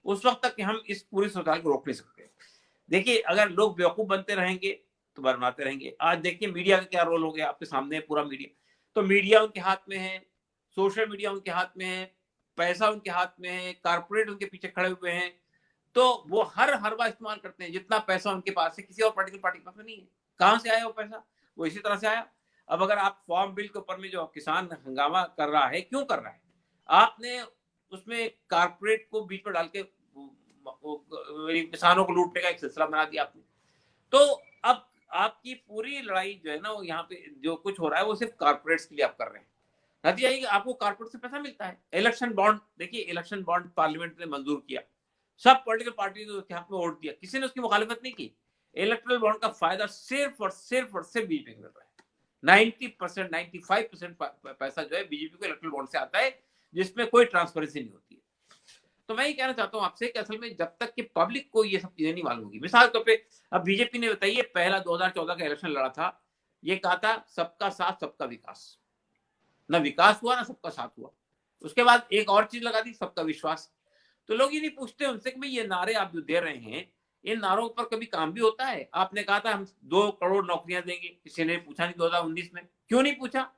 उस वक्त तक कि हम इस पूरी सोसाइटी को रोक नहीं सकते। देखिए अगर लोग बेवकूफ बनते रहेंगे तो बरमाते रहेंगे। आज देखिए मीडिया का क्या रोल हो गया, आपके सामने है पूरा मीडिया। तो मीडिया उनके हाथ में है, सोशल मीडिया उनके हाथ में है, पैसा उनके हाथ में है, कारपोरेट उनके पीछे खड़े हुए हैं, तो वो हर हरबा इस्तेमाल करते हैं। जितना पैसा उनके पास है किसी और पॉलिटिकल पार्टी के पास नहीं है। कहां से आया वो पैसा? वो इसी तरह से आया। अब अगर आप फॉर्म बिल के ऊपर में जो किसान हंगामा कर रहा है, क्यों कर रहा है? आपने उसमें कारपोरेट को बीच में डाल के किसानों को लूटने का एक सिलसिला बना दिया आपने। तो अब आपकी पूरी लड़ाई जो है ना, वो यहाँ पे जो कुछ हो रहा है वो सिर्फ कारपोरेट्स के लिए आप कर रहे हैं। नतीजा ये कि आपको कारपोरेट से पैसा मिलता है। इलेक्शन बॉन्ड, देखिए इलेक्शन बॉन्ड पार्लियामेंट ने मंजूर किया, सब पॉलिटिकल पार्टी ने उसके हक में वोट दिया, किसी ने उसकी मुखालिफत नहीं की। इलेक्ट्रल बॉन्ड का फायदा सिर्फ और सिर्फ और सिर्फ बीजेपी को मिल रहा है। 90%, 95% पैसा जो है बीजेपी को इलेक्ट्रल बॉन्ड से आता है, जिसमें कोई ट्रांसपेरेंसी नहीं होती है। तो मैं ये कहना चाहता हूं आपसे कि असल में जब तक कि पब्लिक को ये सब चीजें नहीं मालूम होगी। मिसाल तौर पे अब बीजेपी ने बताइए, पहला 2014 का इलेक्शन लड़ा था, ये कहा था सबका साथ सबका विकास। ना विकास हुआ ना सबका साथ हुआ। उसके बाद एक और चीज लगा दी, सबका विश्वास। तो लोग ये नहीं पूछते उनसे कि भाई ये नारे आप जो दे रहे हैं, इन नारों पर कभी काम भी होता है? आपने कहा था हम 2 करोड़ नौकरियां देंगे, किसी ने पूछा नहीं 2019 में। क्यों नहीं पूछा?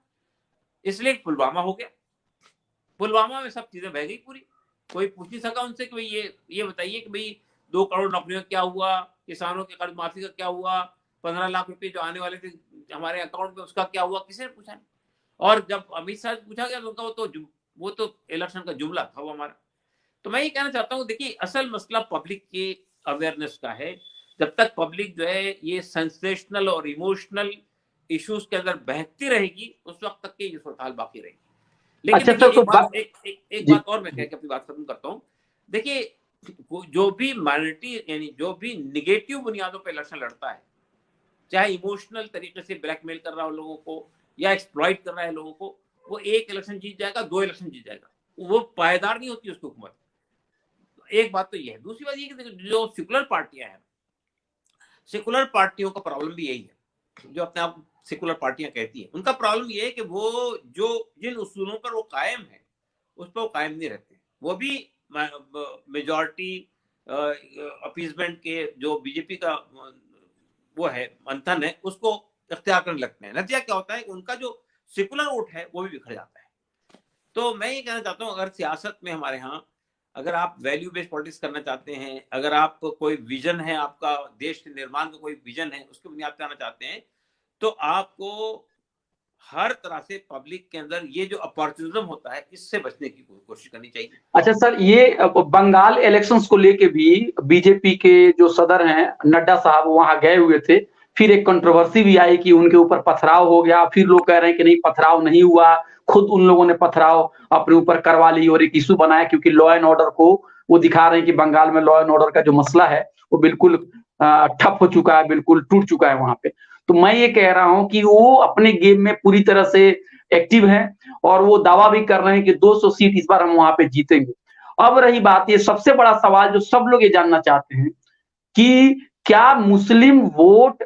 इसलिए पुलवामा हो गया। पुलवामा में सब चीजें बह गई पूरी। कोई पूछ नहीं सका उनसे कि भाई ये बताइए कि भाई 2 करोड़ नौकरियों क्या हुआ, किसानों के कर्ज माफी का क्या हुआ, 15 लाख रुपए जो आने वाले थे हमारे अकाउंट में उसका क्या हुआ, किसी ने पूछा नहीं। और जब अमित शाह से पूछा गया तो उनका वो तो इलेक्शन का जुमला था वो हमारा। तो मैं ये कहना चाहता हूँ, देखिए असल मसला पब्लिक के अवेयरनेस का है। जब तक पब्लिक जो है ये सेंसेशनल और इमोशनल इश्यूज के अंदर बहती रहेगी, उस वक्त तक की ये सूरत बाकी रहेगी। लेकिन अच्छा देखिए सर, तो एक जी बात और मैं कह के अपनी बात खत्म करता हूँ। देखिए जो भी माइनॉरिटी यानी जो भी निगेटिव बुनियादों पर इलेक्शन लड़ता है, चाहे इमोशनल तरीके से ब्लैकमेल कर रहा हो लोगों को या एक्सप्लॉइट कर रहा है लोगों को, वो 1 इलेक्शन जीत जाएगा, 2 इलेक्शन जीत जाएगा, वो पायदार नहीं होती उसकी हुकूमत। एक बात तो ये है। दूसरी बात ये कि जो सेकुलर पार्टियां हैं, सेकुलर पार्टियों का प्रॉब्लम भी यही है। जो अपने आप सेकुलर पार्टियां कहती हैं, उनका प्रॉब्लम ये है कि वो जो जिन उसूलों पर वो कायम है उस पर वो कायम नहीं रहते। वो भी मेजॉरिटी अपीजमेंट के जो बीजेपी का वो है मंथन है, उसको इख्तियार करने लगते हैं। नतीजा क्या होता है? उनका जो सेकुलर वोट है वो भी बिखर जाता है। तो मैं ये कहना चाहता हूँ, अगर सियासत में हमारे यहाँ अगर आप वैल्यू बेस्ड पॉलिटिक्स करना चाहते हैं, अगर आप कोई विजन है, आपका देश के निर्माण का कोई विजन है, उसके बुनियाद पर आना चाहते हैं, तो आपको हर तरह से पब्लिक के अंदर ये जो अपॉर्चुनिज्म होता है, इससे बचने की कोशिश करनी चाहिए। अच्छा सर, ये बंगाल इलेक्शंस को लेके भी बीजेपी के जो सदर हैं नड्डा साहब वहां गए हुए थे। फिर एक कंट्रोवर्सी भी आई कि उनके ऊपर पथराव हो गया। फिर लोग कह रहे हैं कि नहीं, पथराव नहीं हुआ, खुद उन लोगों ने पथराव अपने ऊपर करवा ली और एक इशू बनाया, क्योंकि लॉ एंड ऑर्डर को वो दिखा रहे हैं कि बंगाल में लॉ एंड ऑर्डर का जो मसला है वो बिल्कुल ठप हो चुका है, बिल्कुल टूट चुका है वहां पे। तो मैं ये कह रहा हूं कि वो अपने गेम में पूरी तरह से एक्टिव है और वो दावा भी कर रहे हैं कि 200 सीट इस बार हम वहां पे जीतेंगे। अब रही बात, ये सबसे बड़ा सवाल जो सब लोग ये जानना चाहते हैं कि क्या मुस्लिम वोट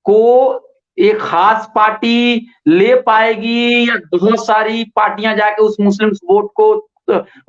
को एक खास पार्टी ले पाएगी या बहुत सारी पार्टियां जाके उस मुस्लिम वोट को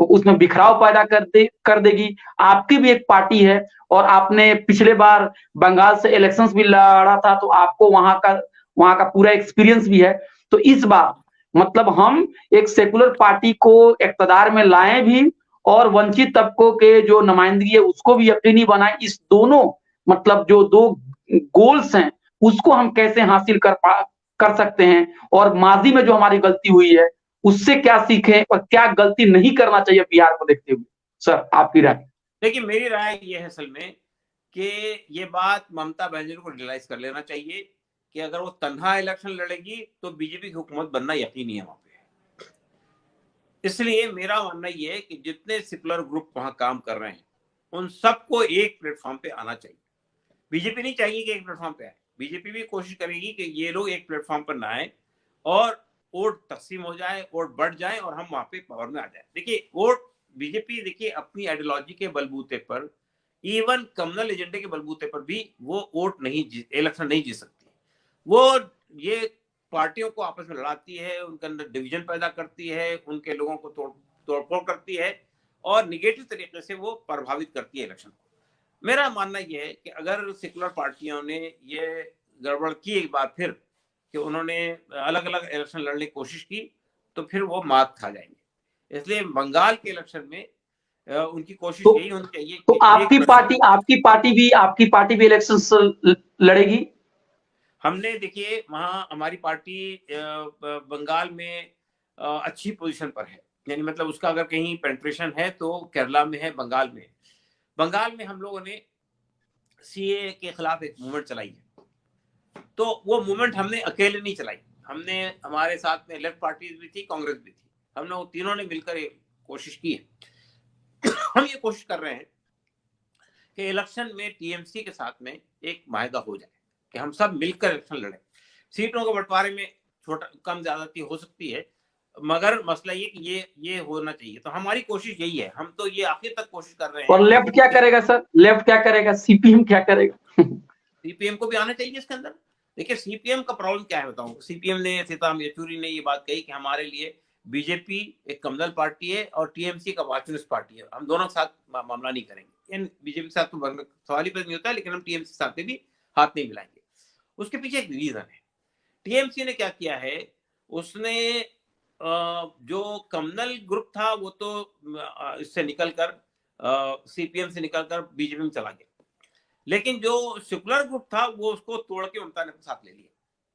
उसमें बिखराव पैदा कर देगी? आपकी भी एक पार्टी है और आपने पिछले बार बंगाल से इलेक्शंस भी लड़ा था, तो आपको वहां का पूरा एक्सपीरियंस भी है। तो इस बार मतलब हम एक सेकुलर पार्टी को इक्तदार में लाएं भी और वंचित तबकों के जो नुमाइंदगी है उसको भी यकीनी बनाएं। इस दोनों मतलब जो 2 गोल्स हैं उसको हम कैसे हासिल कर सकते हैं, और माजी में जो हमारी गलती हुई है उससे क्या सीखें और क्या गलती नहीं करना चाहिए बिहार को देखते हुए? सर आपकी राय। देखिए मेरी राय ये है असल में कि ये बात ममता बनर्जी को रियलाइज कर लेना चाहिए कि अगर वो तन्हा इलेक्शन लड़ेगी तो बीजेपी की हुकूमत बनना यकीनी है वहां पे। इसलिए मेरा मानना ये है कि जितने सेकुलर ग्रुप वहां काम कर रहे हैं उन सबको एक प्लेटफॉर्म पे आना चाहिए। बीजेपी नहीं चाहिए कि एक प्लेटफॉर्म पे आए, बीजेपी भी कोशिश करेगी कि ये लोग एक प्लेटफॉर्म पर ना आए और वोट तकसीम हो जाए, वोट बढ़ जाए और हम वहां पे पावर में आ जाए। देखिए वोट बीजेपी देखिए अपनी आइडियोलॉजी के बलबूते पर, इवन कम्युनल एजेंडे के बलबूते पर भी वो वोट नहीं इलेक्शन नहीं जीत सकती। वो ये पार्टियों को आपस में लड़ाती है, उनके अंदर डिवीजन पैदा करती है, उनके लोगों को तोड़फोड़ करती है और निगेटिव तरीके से वो प्रभावित करती है इलेक्शन को। मेरा मानना यह है कि अगर सेकुलर पार्टियों ने ये गड़बड़ की एक बार फिर कि उन्होंने अलग अलग इलेक्शन लड़ने की कोशिश की तो फिर वो मात खा जाएंगे। इसलिए बंगाल के इलेक्शन में उनकी कोशिश यही होनी चाहिए तो कि आपकी पार्टी भी इलेक्शन लड़ेगी? हमने देखिए वहां हमारी पार्टी बंगाल में अच्छी पोजीशन पर है, यानी मतलब उसका अगर कहीं पेनिट्रेशन है तो केरला में है, बंगाल में है। बंगाल में हम लोगों ने सीए के खिलाफ एक मूवमेंट चलाई है, तो वो मूवमेंट हमने अकेले नहीं चलाई, हमने हमारे साथ में लेफ्ट पार्टीज भी थी, कांग्रेस भी थी, हमने वो तीनों ने मिलकर कोशिश की है। हम ये कोशिश कर रहे हैं कि इलेक्शन में टीएमसी के साथ में एक माहिदा हो जाए कि हम सब मिलकर इलेक्शन लड़ें। सीटों के बंटवारे में छोटा कम ज्यादती हो सकती है, मगर मसला ये कि ये होना चाहिए। तो हमारी कोशिश यही है, हम तो ये आखिर तक कोशिश कर रहे हैं। और लेफ्ट क्या करेगा सर? लेफ्ट क्या करेगा? सीपीएम क्या करेगा? सीपीएम को भी आना चाहिए इसके अंदर। देखिए सीपीएम का प्रॉब्लम क्या है बताऊं। सीपीएम ने, सीताराम येचुरी ने ये बात कही कि हमारे लिए बीजेपी एक कम्युनल पार्टी है और टीएमसी का वाचुनिस्ट पार्टी है, हम दोनों के साथ मामला नहीं करेंगे। बीजेपी के साथ तो सवाल ही पैदा नहीं होता है, लेकिन हम टीएमसी के साथ भी हाथ नहीं मिलाएंगे। उसके पीछे एक रीजन है। टीएमसी ने क्या किया है, उसने जो कम्युनल ग्रुप था वो तो इससे निकलकर सीपीएम से निकलकर बीजेपी में चला गया, लेकिन जो सेकुलर ग्रुप था वो उसको तोड़ के ममता ने अपने साथ ले लिया।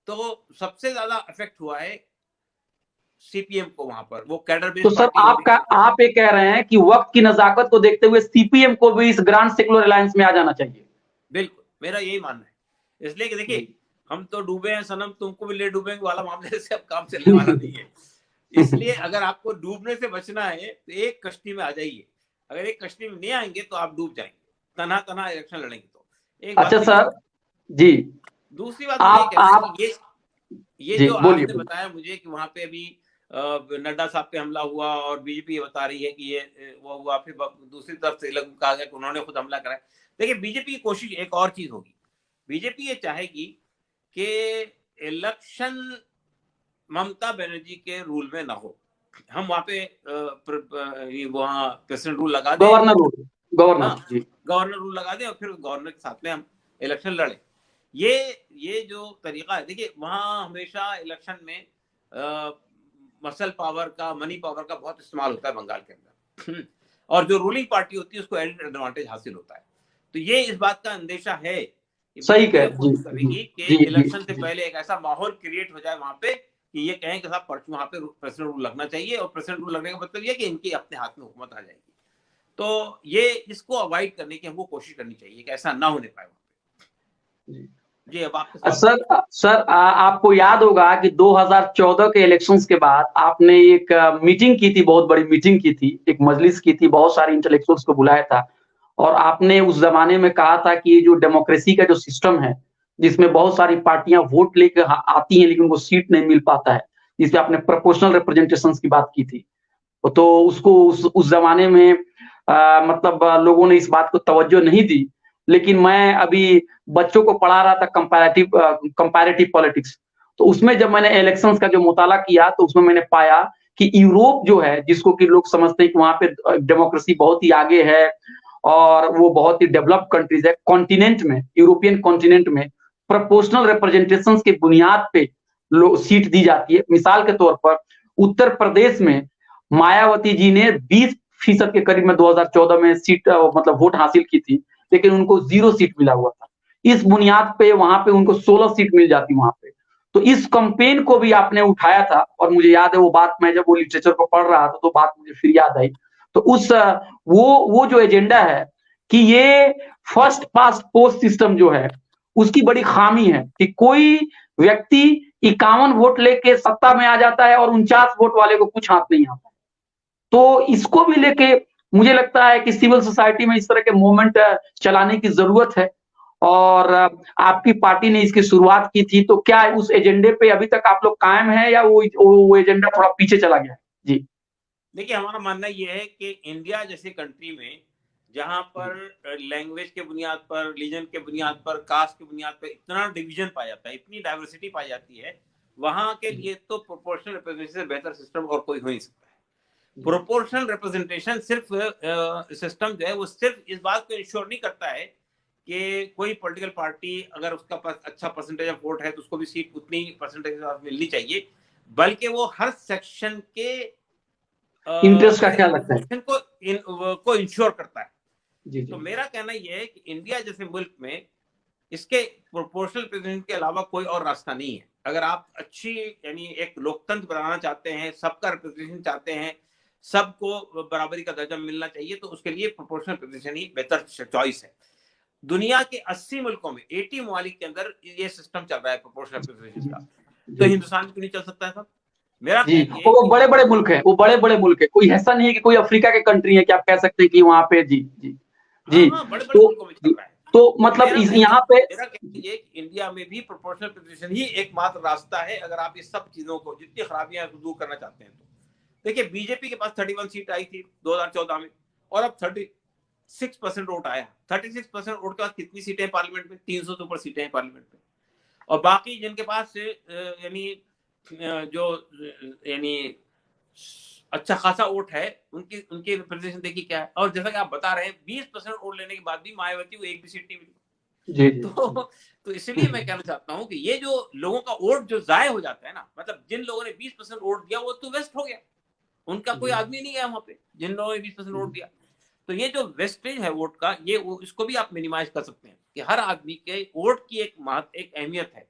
तो सबसे ज्यादा इफेक्ट हुआ है सीपीएम को वहां पर, वो कैडर बेस्ड। तो सर आप ये कह रहे हैं कि वक्त की नजाकत को देखते हुए सीपीएम को भी इस ग्रांड सेकुलर अलायंस में आ जाना चाहिए? बिल्कुल, मेरा यही मानना है। इसलिए कि देखिए हम तो डूबे हैं सनम, तुमको भी ले डूबेंगे वाला मामले से अब काम चलने वाला नहीं है। इसलिए अगर आपको डूबने से बचना है तो एक कश्ती में आ जाइए, अगर एक कश्ती में नहीं आएंगे तो आप डूब जाएंगे, तना तना इलेक्शन लड़ेंगे तो। एक अच्छा सर जी, दूसरी बात आप ये जो आपने बताया मुझे कि वहां पे अभी नड्डा साहब पे हमला हुआ और बीजेपी बता रही है कि ये वो हुआ, फिर दूसरी तरफ से कहा गया कि उन्होंने खुद हमला करा। देखिए बीजेपी की कोशिश एक और चीज होगी, बीजेपी ये चाहेगी कि इलेक्शन ममता बनर्जी के रूल में ना हो, हम वहां पे वहां प्रेसिडेंट रूल लगा दें, गवर्नर रूल लगा दें और फिर गवर्नर के साथ में हम इलेक्शन लड़े। ये जो तरीका है, देखिए वहां हमेशा इलेक्शन में मसल पावर का, मनी पावर का बहुत इस्तेमाल होता है बंगाल के अंदर, और जो रूलिंग पार्टी होती है उसको एडिड एडवांटेज हासिल होता है। तो ये इस बात का अंदेशा है, सही कह करेगी कि इलेक्शन से पहले एक ऐसा माहौल क्रिएट हो जाए वहां पे कि ये कहें कि साहब वहां पे प्रेसिडेंट रूल लगना चाहिए, और प्रेसिडेंट रूल लगने का मतलब ये कि इनकी अपने हाथ में हुकूमत आ जाएगी। तो ये इसको अवॉइड करने की हमको कोशिश करनी चाहिए कि ऐसा ना होने पाए वहां पे। जी अब आप सर आपको याद होगा कि 2014 के इलेक्शंस के बाद आपने एक मीटिंग की थी, बहुत बड़ी मीटिंग की थी, एक मजलिस की थी, बहुत सारे इंटेलेक्चुअल्स को बुलाया था, और आपने उस जमाने में कहा था कि ये जो डेमोक्रेसी का जो सिस्टम है, जिसमें बहुत सारी पार्टियां वोट लेकर आती हैं लेकिन उनको सीट नहीं मिल पाता है, जिसपे आपने प्रोपोर्शनल रिप्रेजेंटेशन की बात की थी, तो उसको उस जमाने में मतलब लोगों ने इस बात को तवज्जो नहीं दी। लेकिन मैं अभी बच्चों को पढ़ा रहा था कंपैरेटिव पॉलिटिक्स, तो उसमें जब मैंने इलेक्शंस का जो मुताला किया तो उसमें मैंने पाया कि यूरोप जो है, जिसको कि लोग समझते हैं कि वहां पे डेमोक्रेसी बहुत ही आगे है और वो बहुत ही डेवलप्ड कंट्रीज है, कॉन्टिनेंट में, यूरोपियन कॉन्टिनेंट में प्रोपोर्शनल रिप्रेजेंटेशन के बुनियाद पे सीट दी जाती है। मिसाल के तौर पर उत्तर प्रदेश में मायावती जी ने 20% के करीब में 2014 में सीट मतलब वोट हासिल की थी, लेकिन उनको 0 सीट मिला हुआ था। इस बुनियाद पे वहां पे उनको 16 सीट मिल जाती वहां पे। तो इस कैंपेन को भी आपने उठाया था, और मुझे याद है वो बात, मैं जब वो लिटरेचर को पढ़ रहा था तो बात मुझे फिर याद आई। तो उस वो जो एजेंडा है कि ये फर्स्ट पास्ट पोस्ट सिस्टम जो है उसकी बड़ी खामी है कि कोई व्यक्ति 51 वोट लेके सत्ता में आ जाता है और 49 वोट वाले को कुछ हाथ नहीं आता। तो इसको भी लेके मुझे लगता है कि सिविल सोसाइटी में इस तरह के मूवमेंट चलाने की जरूरत है। और आपकी पार्टी ने इसकी शुरुआत की थी, तो क्या उस एजेंडे पे अभी तक आप लोग कायम है या वो एजेंडा थोड़ा पीछे चला गया है? जी देखिए, हमारा मानना ये है कि इंडिया जैसे कंट्री में जहां पर लैंग्वेज के बुनियाद पर, रिलीजन के बुनियाद पर, कास्ट के बुनियाद पर इतना डिवीजन पाया जाता है, इतनी डाइवर्सिटी पाई जाती है, वहां के लिए तो प्रोपोर्शनल रिप्रेजेंटेशन से बेहतर सिस्टम और कोई हो नहीं सकता है। प्रोपोर्शनल रिप्रेजेंटेशन सिर्फ सिस्टम जो है वो सिर्फ इस बात को इंश्योर नहीं करता है कि कोई पॉलिटिकल पार्टी अगर उसका पास अच्छा परसेंटेज ऑफ वोट है तो उसको भी सीट उतनी परसेंटेज मिलनी चाहिए, बल्कि वो हर सेक्शन के इंटरेस्ट का ख्याल रखता है को इंश्योर करता है। जी तो मेरा कहना यह है कि इंडिया जैसे मुल्क में इसके प्रोपोर्शनल रिप्रेजेंटेशन के अलावा कोई और रास्ता नहीं है। अगर आप अच्छी यानी एक लोकतंत्र बनाना चाहते हैं, सबका रिप्रेजेंटेशन चाहते हैं, सबको बराबरी का दर्जा मिलना चाहिए, तो उसके लिए प्रोपोर्शनल रिप्रेजेंटेशन ही बेहतर चॉइस है। दुनिया के 80 मुल्कों में 80 ममालिक के अंदर ये सिस्टम चल रहा है प्रोपोर्शनल रिप्रेजेंटेशन का, तो हिंदुस्तान में क्यों नहीं चल सकता है सब? मेरा जी, कहना वो बड़े बड़े मुल्क है, वो बड़े बड़े मुल्क है, कोई ऐसा नहीं है कि कोई अफ्रीका के कंट्री है कि आप कह सकते हैं कि वहां पे जी जी जी हाँ, बड़े-बड़े मुल्कों में चल रहा है। तो मतलब इस यहाँ पे मेरा कहना ये कि इंडिया में भी प्रोपोर्शनल रिप्रेजेंटेशन ही एकमात्र रास्ता है, अगर आप इस सब चीजों को, जितनी खराबियां दूर करना चाहते हैं तो। देखिए, बीजेपी के पास 31 सीट आई थी 2014 में, और अब 36% वोट आया। 36% वोट के बाद कितनी सीटें पार्लियामेंट में? 300 से ऊपर सीटें हैं पार्लियामेंट में। और बाकी जिनके पास यानी जो यानी अच्छा खासा वोट है, उनकी रिप्रेजेंटेशन देखिए क्या है। और जैसा कि आप बता रहे हैं, 20% वोट लेने के बाद भी मायावती को एक भी सीट नहीं मिली। जी, जी, तो इसलिए मैं कहना चाहता हूं कि ये जो लोगों का वोट जो जाया हो जाता है ना, मतलब जिन लोगों ने 20% वोट दिया वो तो वेस्ट हो गया, उनका कोई आदमी नहीं है वहां पे जिन लोगों ने 20% वोट दिया। तो ये जो वेस्टेज है वोट का, ये इसको भी आप मिनिमाइज कर सकते हैं कि हर आदमी के वोट की एक अहमियत है,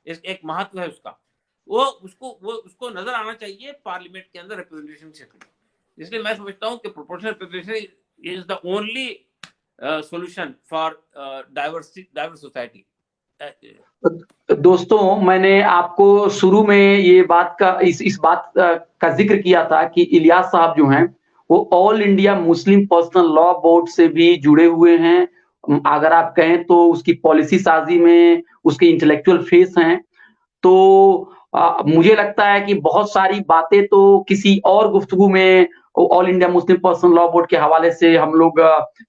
एक महत्व है उसका, वो उसको नजर आना चाहिए पार्लियामेंट के अंदर रिप्रेजेंटेशन से। इसलिए मैं समझता हूं कि proportional representation is the only solution for diverse society. दोस्तों, मैंने आपको शुरू में ये बात का इस बात का जिक्र किया था कि इलियास साहब जो हैं वो all India Muslim Personal Law board से भी जुड़े हुए हैं। अगर आप कहें तो उसकी पॉलिसी साजी में उसके इंटेलेक्चुअल फेस हैं। तो मुझे लगता है कि बहुत सारी बातें तो किसी और गुफ्तगू में all India Muslim Personal Law Board के हवाले से हम लोग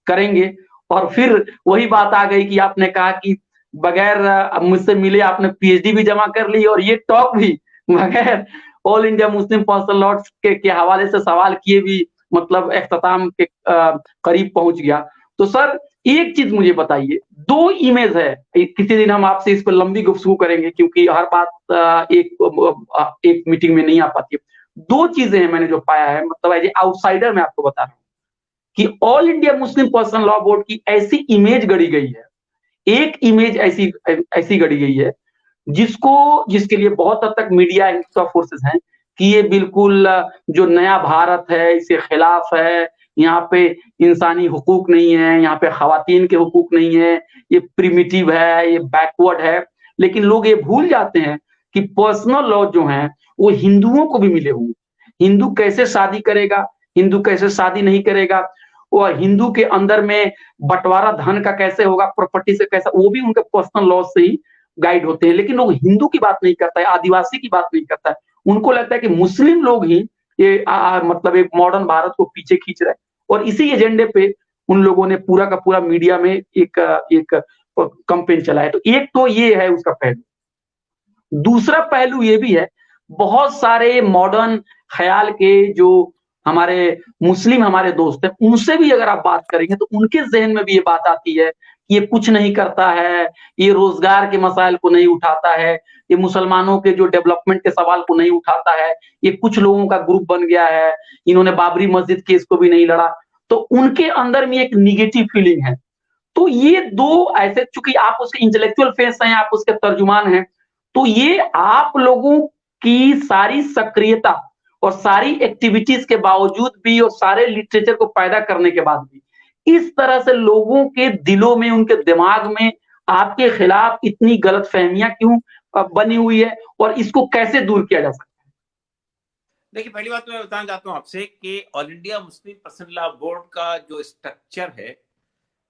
करेंगे। और फिर वही बात आ गई कि आपने कहा कि बगैर मुझसे मिले आपने पीएचडी भी जमा कर ली और ये टॉक भी बगैर all India Muslim Personal law के हवाले से सवाल किए भी मतलब इख्तिताम के करीब पहुंच गया। तो सर, एक चीज मुझे बताइए, दो इमेज है, किसी दिन हम आपसे इस पर लंबी गुफ्तगू करेंगे क्योंकि हर बात एक मीटिंग में नहीं आ पाती है। दो चीजें हैं मैंने जो पाया है, मतलब एज ए आउटसाइडर मैं आपको बता रहा हूँ कि all India Muslim Personal Law board की ऐसी इमेज गढ़ी गई है, एक इमेज ऐसी ऐसी गढ़ी गई है जिसके लिए बहुत हद तक मीडिया एक्स्ट्रा फोर्सेस हैं कि ये बिल्कुल जो नया भारत है इसके खिलाफ है, यहाँ पे इंसानी हुकूक नहीं है, यहाँ पे खवातीन के हुकूक नहीं है, ये प्रिमिटिव है, ये बैकवर्ड है। लेकिन लोग ये भूल जाते हैं कि पर्सनल लॉ जो है वो हिंदुओं को भी मिले हुए। हिंदू कैसे शादी करेगा, हिंदू कैसे शादी नहीं करेगा, और हिंदू के अंदर में बंटवारा धन का कैसे होगा, प्रॉपर्टी से कैसा, वो भी उनके पर्सनल लॉ से ही गाइड होते हैं। लेकिन लोग हिंदू की बात नहीं करता है, आदिवासी की बात नहीं करता है। उनको लगता है कि मुस्लिम लोग ही ये मतलब एक मॉडर्न भारत को पीछे खींच रहे हैं। और इसी एजेंडे पे उन लोगों ने पूरा का पूरा मीडिया में एक कैंपेन चलाया। तो एक तो ये है उसका पहलू। दूसरा पहलू ये भी है, बहुत सारे मॉडर्न ख्याल के जो हमारे मुस्लिम हमारे दोस्त हैं, उनसे भी अगर आप बात करेंगे तो उनके जहन में भी ये बात आती है कि ये कुछ नहीं करता है, ये रोजगार के मसाइल को नहीं उठाता है, ये मुसलमानों के जो डेवलपमेंट के सवाल को नहीं उठाता है, ये कुछ लोगों का ग्रुप बन गया है, इन्होंने बाबरी मस्जिद केस को भी नहीं लड़ा। तो उनके अंदर में एक निगेटिव फीलिंग है। तो ये दो ऐसे, चूंकि आप उसके इंटेलेक्चुअल फेस हैं, आप उसके तर्जुमान हैं, तो ये आप लोगों की सारी सक्रियता और सारी एक्टिविटीज के बावजूद भी और सारे लिटरेचर को पैदा करने के बाद भी इस तरह से लोगों के दिलों में, उनके दिमाग में आपके खिलाफ इतनी गलत फहमियां क्यों बनी हुई है और इसको कैसे दूर किया जा सकता है? देखिए, पहली बात तो मैं बताना चाहता हूँ आपसे कि all India Muslim Personal Law board का जो स्ट्रक्चर है,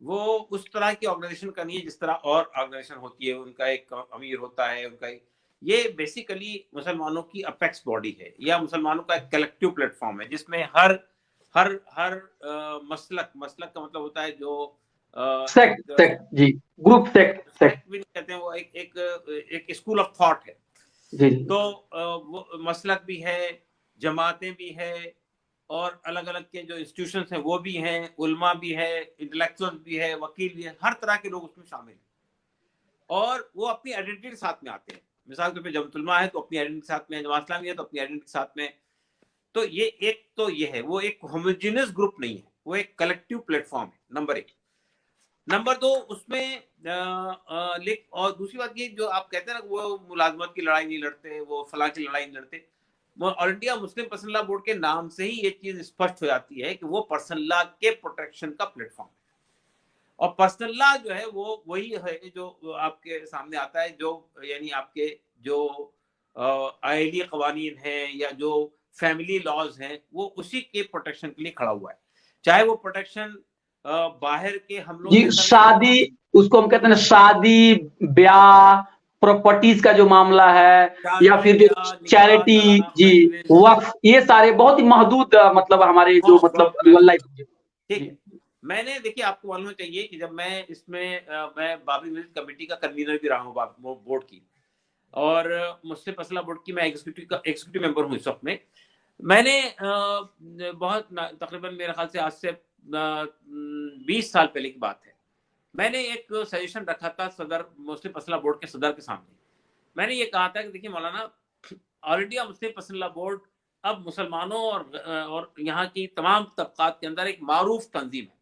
वो उस तरह की ऑर्गेनाइजेशन का नहीं है जिस तरह और ऑर्गेनाइजेशन होती है। उनका एक अमीर होता है, ये बेसिकली मुसलमानों की अपेक्स बॉडी है, या मुसलमानों का एक कलेक्टिव प्लेटफॉर्म है, जिसमें हर हर हर मसलक मसलक का मतलब होता है जो सेक्ट, एक सेक्ट जी, ग्रुप सेक्ट, सेक्ट सेक्ट भी नहीं कहते हैं, वो एक स्कूल ऑफ थॉट है। जी तो जी वो मसलक भी है, जमातें भी है, और अलग अलग के जो इंस्टीट्यूशंस हैं वो भी हैं, उल्मा भी है, इंटेलेक्चुअल भी है, वकील भी है, हर तरह के लोग उसमें शामिल हैं, और वो अपनी आइडेंटिटी के साथ में आते हैं। मिसाल के तौर पे जमतुलमा है तो अपनी आइडेंटिटी के साथ में, जमात इस्लामी है तो अपनी आइडेंटिटी के साथ में। तो ये एक तो ये है, वो एक होमोजेनियस ग्रुप नहीं है, वो एक कलेक्टिव प्लेटफॉर्म है, नंबर एक। नंबर दो, उसमें और दूसरी बात ये, जो आप कहते हैं ना वो मुलाजमत की लड़ाई नहीं लड़ते, वो फलां की लड़ाई नहीं लड़ते, all India Muslim Personal Law Board के नाम से ही ये चीज स्पष्ट हो जाती है कि वो पर्सनल लॉ के प्रोटेक्शन का प्लेटफॉर्म है। और पर्सनल लॉ जो है वो वही है जो आपके सामने आता है, जो यानी आपके जो आइली कवानीन हैं या जो फैमिली लॉज हैं, वो उसी के प्रोटेक्शन के लिए खड़ा हुआ है। चाहे वो प्रोटेक्शन बाहर के हमलों जी। से करने के लिए, शादी, उसको हम कहते हैं ना, शादी, ब्याह, प्रॉपर्टीज का जो मामला है, या शादी फिर जो ब्याह निकाह चैरिटी, तलाक जी, मजलिस, वक्फ, ये सारे बहुत ही महदूद मतलब हमारे जो बहुत मतलब बहुत महदूद। लाइफ। ठीक जी है। मैंने, देखिए, आपको मालूम चाहिए कि जब मैं इसमें मैं बाबरी मस्जिद कमेटी का कन्वीनर भी रहा हूँ बोर्ड की, और मुस्लिम मसला बोर्ड की मैं एग्जीक्यूटिव मेंबर हूँ इस वक्त में। मैंने तकरीबन मेरे ख्याल से आज से 20 साल पहले की बात है, मैंने एक सजेशन रखा था सदर मुस्लिम मसला बोर्ड के सदर के सामने। मैंने ये कहा था कि देखिए मौलाना, ऑल इंडिया मुस्लिम मसला बोर्ड अब मुसलमानों और यहाँ की तमाम तबकात के अंदर एक मारूफ तंजीम है,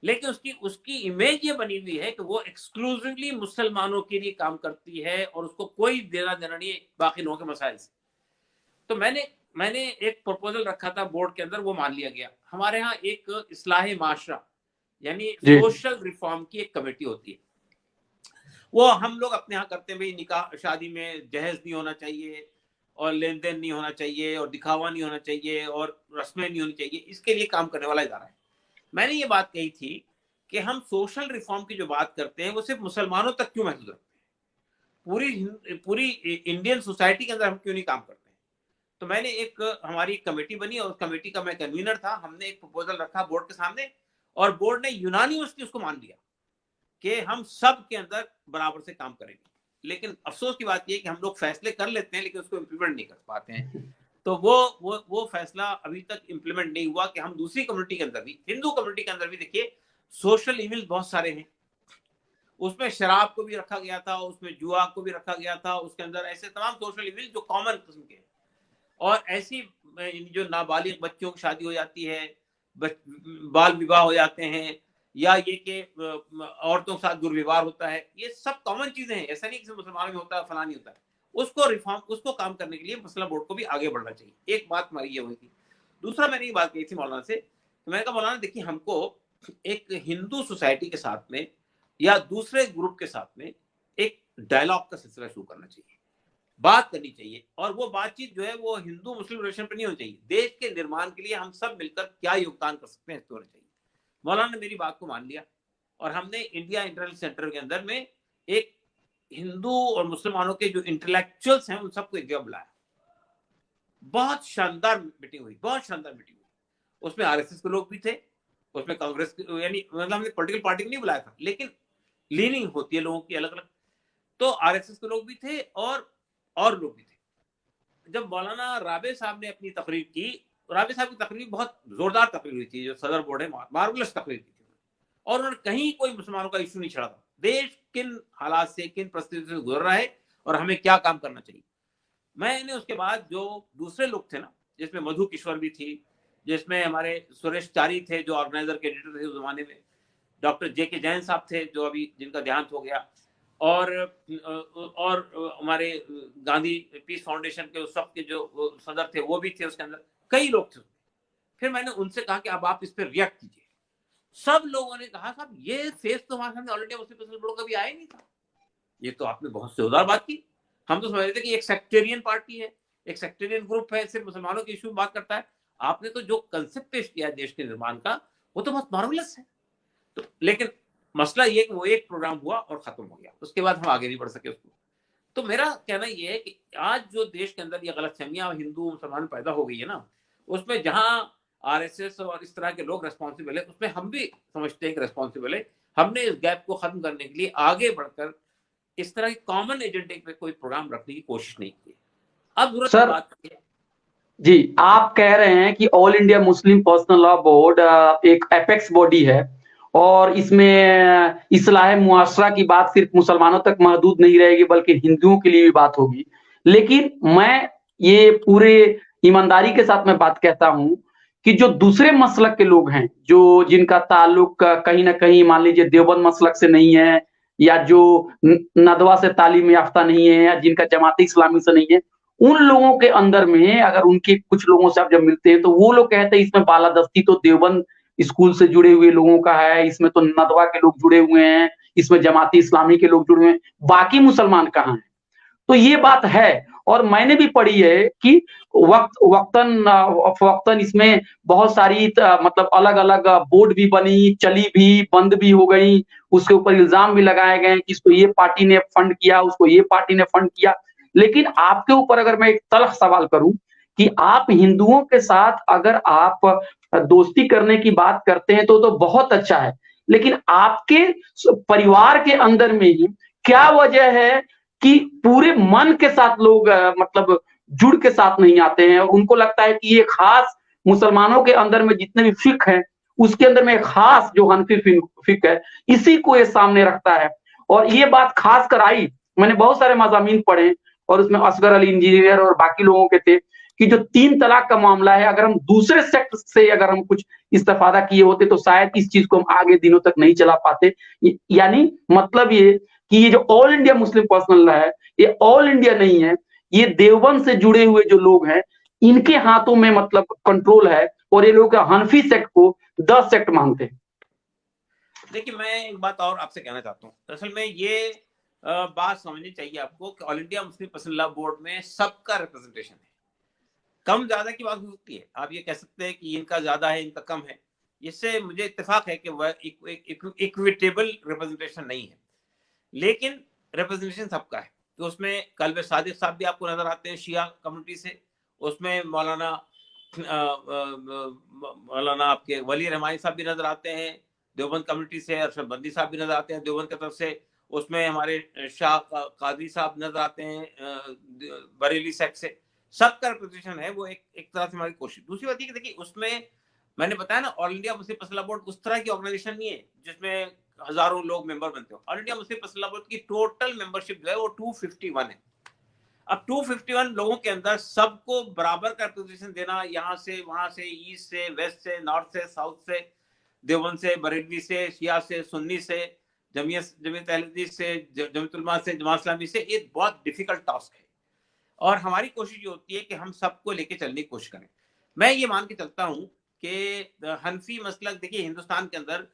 लेकिन उसकी उसकी इमेज ये बनी हुई है कि वो एक्सक्लूसिवली मुसलमानों के लिए काम करती है और उसको कोई देना देना नहीं है बाकी लोगों के मसाइल से। तो मैंने मैंने एक प्रपोजल रखा था बोर्ड के अंदर, वो मान लिया गया। हमारे यहाँ एक इस्लाह माशरा यानी जी सोशल रिफॉर्म की एक कमेटी होती है, वो हम लोग अपने यहाँ करते हैं। भाई, निकाह शादी में जहेज नहीं होना चाहिए, और लेन देन नहीं होना चाहिए, और दिखावा नहीं होना चाहिए, और रस्में नहीं होनी चाहिए, इसके लिए काम करने वाला इदारा है। मैंने ये बात कही थी कि हम सोशल रिफॉर्म की जो बात करते हैं वो सिर्फ मुसलमानों तक क्यों महदूद रखते हैं, पूरी पूरी इंडियन सोसाइटी के अंदर हम क्यों नहीं काम करते हैं। तो मैंने हमारी कमेटी बनी, और उस कमेटी का मैं कन्वीनर था। हमने एक प्रपोजल रखा बोर्ड के सामने, और बोर्ड ने यूनानिमसली उसको मान लिया कि हम सब के अंदर बराबर से काम करेंगे। लेकिन अफसोस की बात यह कि हम लोग फैसले कर लेते हैं लेकिन उसको इम्प्लीमेंट नहीं कर पाते हैं। तो वो फैसला अभी तक इम्प्लीमेंट नहीं हुआ कि हम दूसरी कम्युनिटी के अंदर भी, हिंदू कम्युनिटी के अंदर भी, देखिए सोशल इविल बहुत सारे हैं। उसमें शराब को भी रखा गया था, उसमें जुआ को भी रखा गया था, उसके अंदर ऐसे तमाम सोशल इविल जो कॉमन किस्म के, और ऐसी जो नाबालिग बच्चों की शादी हो जाती है, बाल विवाह हो जाते हैं, या ये कि औरतों के साथ दुर्व्यवहार होता है, ये सब कॉमन चीजें हैं। ऐसा नहीं कि मुसलमानों में होता है, फला नहीं होता है। उसको रिफॉर्म, उसको काम करने के लिए मसला बोर्ड को भी आगे बढ़ना चाहिए। एक बात हमारी ये हुई थी। दूसरा, मैंने ये बात कही थी मौलाना से, तो मैंने कहा मौलाना देखिए, हमको एक हिंदू सोसाइटी के साथ में या दूसरे ग्रुप के साथ में एक डायलॉग का सिलसिला शुरू करना चाहिए, बात करनी चाहिए। और वो बातचीत जो है वो हिंदू मुस्लिम रिलेशन पर नहीं होनी चाहिए, देश के निर्माण के लिए हम सब मिलकर क्या योगदान कर सकते हैं, इस पर होना चाहिए। मौलाना ने मेरी बात को मान लिया, और हमने इंडिया इंटरनेशनल सेंटर के अंदर में एक हिंदू और मुसलमानों के जो इंटेलेक्चुअल्स हैं उन सबको एक जगह बुलाया। बहुत शानदार मीटिंग हुई, बहुत शानदार मीटिंग हुई। उसमें आरएसएस के लोग भी थे, उसमें कांग्रेस के, यानी मतलब हमने पॉलिटिकल पार्टी को नहीं बुलाया था, लेकिन लीनिंग होती है लोगों की अलग अलग। तो आरएसएस के लोग भी थे, और लोग भी थे। जब मौलाना राबे साहब ने अपनी तकरीर की, राबे साहब की तकरीर बहुत जोरदार तकरीर हुई थी, जो सदर बोर्ड है, मार्वलस तकरीर की थी, और उन्होंने कहीं कोई मुसलमानों का इश्यू नहीं छड़ा था। देश किन हालात से, किन परिस्थितियों से गुजर रहा है, और हमें क्या काम करना चाहिए। मैंने उसके बाद जो दूसरे लोग थे ना, जिसमें मधु किशोर भी थी, जिसमें हमारे सुरेश चारी थे जो ऑर्गेनाइजर के एडिटर थे उस जमाने में, डॉक्टर जेके जैन साहब थे जो अभी जिनका देहांत हो गया, और हमारे गांधी पीस फाउंडेशन के उस वक्त के जो सदर थे वो भी थे उसके अंदर, कई लोग थे। फिर मैंने उनसे कहा कि अब आप इस पर रिएक्ट कीजिए। सब लोगों ने कहा साहब ये फेस तो हमारे सामने all India Muslim personal board का भी आया नहीं था, ये तो आपने बहुत जोरदार बात की। हम तो समझ रहे थे कि एक सेक्टेरियन पार्टी है, एक सेक्टेरियन ग्रुप है, सिर्फ मुसलमानों के इशू में बात करता है। आपने तो जो कंसेप्ट पेश किया देश के निर्माण का, वो तो बहुत मार्वलस है। तो लेकिन मसला ये कि वो एक प्रोग्राम हुआ और खत्म हो गया, उसके बाद हम आगे नहीं बढ़ सके उसको। तो मेरा कहना ये है कि आज जो देश के अंदर ये गलतफहमियां हिंदू मुसलमान पैदा हो गई है ना, उसमें जहां आरएसएस और इस तरह के लोग रेस्पॉन्सिबल है, उसमें हम भी समझते हैं कि रेस्पॉन्सिबल है। हमने इस गैप को खत्म करने के लिए आगे बढ़कर इस तरह के कॉमन एजेंडे पे कोई प्रोग्राम रखने की कोशिश नहीं की। अब जरूरत की सर बात है। जी, आप कह रहे हैं कि all India Muslim Personal Law board एक एपेक्स बॉडी है और इसमें इस्लाह मुआशरा की बात सिर्फ मुसलमानों तक महदूद नहीं रहेगी बल्कि हिंदुओं के लिए भी बात होगी। लेकिन मैं ये पूरे ईमानदारी के साथ मैं बात कहता हूं कि जो दूसरे मसलक के लोग हैं, जो जिनका ताल्लुक कहीं ना कहीं मान लीजिए देवबंद मसलक से नहीं है, या जो नदवा से तालीम याफ्ता नहीं है, या जिनका जमात इस्लामी से नहीं है, उन लोगों के अंदर में अगर उनके कुछ लोगों से आप जब मिलते हैं तो वो लोग कहते हैं इसमें बालादस्ती तो देवबंद स्कूल से जुड़े हुए लोगों का है, इसमें तो नदवा के लोग जुड़े हुए हैं, इसमें जमाती इस्लामी के लोग जुड़े हुए हैं, बाकी मुसलमान कहाँ हैं? तो ये बात है। और मैंने भी पढ़ी है कि वक्तन इसमें बहुत सारी मतलब अलग अलग बोर्ड भी बनी, चली भी, बंद भी हो गई, उसके ऊपर इल्जाम भी लगाए गए कि इसको ये पार्टी ने फंड किया, उसको ये पार्टी ने फंड किया। लेकिन आपके ऊपर अगर मैं एक तल्ख सवाल करूं कि आप हिंदुओं के साथ अगर आप दोस्ती करने की बात करते हैं तो बहुत अच्छा है, लेकिन आपके परिवार के अंदर में ही क्या वजह है कि पूरे मन के साथ लोग मतलब जुड़ के साथ नहीं आते हैं और उनको लगता है कि ये खास मुसलमानों के अंदर में जितने भी फिक है उसके अंदर में खास जो हनफी फिक है इसी को ये सामने रखता है। और ये बात खास कर आई, मैंने बहुत सारे मजामीन पढ़े और उसमें असगर अली इंजीनियर और बाकी लोगों के थे कि जो 3 तलाक का मामला है, अगर हम दूसरे सेक्ट से अगर हम कुछ इस्तेफादा किए होते तो शायद इस चीज को हम आगे दिनों तक नहीं चला पाते। यानी मतलब ये कि ये जो all India Muslim Personal law है ये ऑल इंडिया नहीं है, ये देवबंद से जुड़े हुए जो लोग हैं इनके हाथों में मतलब कंट्रोल है और ये लोग हनफी सेक्ट को 10 सेक्ट मानते हैं। देखिए, मैं एक बात और आपसे कहना चाहता हूँ। असल में ये बात समझनी चाहिए आपको कि all India Muslim Personal Law board में सबका रिप्रेजेंटेशन है। कम ज्यादा की बात हो सकती है, आप ये कह सकते हैं कि इनका ज्यादा है इनका कम है, इससे मुझे इत्तेफाक है कि वह इक्विटेबल रिप्रेजेंटेशन नहीं है, लेकिन रिप्रेजेंटेशन सबका है। तो उसमें कल्बे सादिक साहब भी आपको नजर आते हैं शिया कम्युनिटी से, उसमें मौलाना आपके वली रहमानी साहब भी नजर आते हैं देवबंद कम्युनिटी से, अरशद बंदी साहब भी नजर आते हैं देवबंद की तरफ से, उसमें हमारे शाह कादरी साहब नजर आते हैं बरेली सेक्ट से। सबका रिप्रेजेंटेशन है, वो एक तरह से हमारी कोशिश। दूसरी बात ये कि देखिए, उसमें मैंने बताया ना, all India Muslim Personal Law board उस तरह की ऑर्गेनाइजेशन नहीं है जिसमें हजारों लोग मेंबर बनते हो। All India Muslim Personal Law board की टोटल मेंबरशिप जो है वो 251 है। अब 251 लोगों के अंदर सबको बराबर का रिप्रेजेंटेशन देना, यहाँ से वहां से, ईस्ट से वेस्ट से, नॉर्थ से साउथ से, देवबंद से, बरेलवी से, शिया से, सुन्नी से, जमीयत अहले हदीस से, जमीयत उलमा से, जमात इस्लामी से, एक बहुत डिफिकल्ट टास्क है। और हमारी कोशिश ये होती है कि हम सबको लेके चलने की कोशिश करें। मैं ये मान के चलता हूँ कि हनफी मसलक, देखिए हिंदुस्तान के अंदर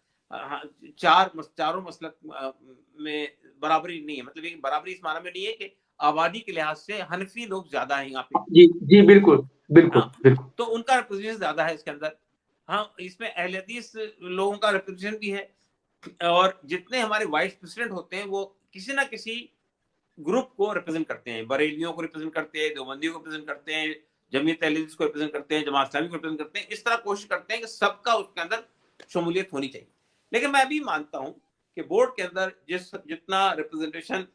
चारों मसलक में बराबरी नहीं है। मतलब बराबरी इस माना में नहीं है कि आबादी के लिहाज से हनफी लोग ज्यादा हैं यहाँ पे। जी जी, बिल्कुल बिल्कुल बिल्कुल। तो उनका रिप्रेजेंटेशन ज्यादा है इसके अंदर। हाँ, इसमें अहले हदीस लोगों का रिप्रेजेंटेशन भी है, और जितने हमारे वाइस प्रेसिडेंट होते हैं वो किसी ना किसी ग्रुप को रिप्रेजेंट करते हैं। बरेलियों को रिप्रेजेंट करते हैं, देवबंदियों को रिप्रेजेंट करते हैं, जमीयत अहले हदीस को रिप्रेजेंट करते हैं, जमात इस्लामी को रिप्रेजेंट करते हैं। इस तरह कोशिश करते हैं कि सबका उसके अंदर शमूलियत होनी चाहिए। लेकिन मैं भी मानता हूं कि बोर्ड के अंदर जितना रिप्रेजेंटेशन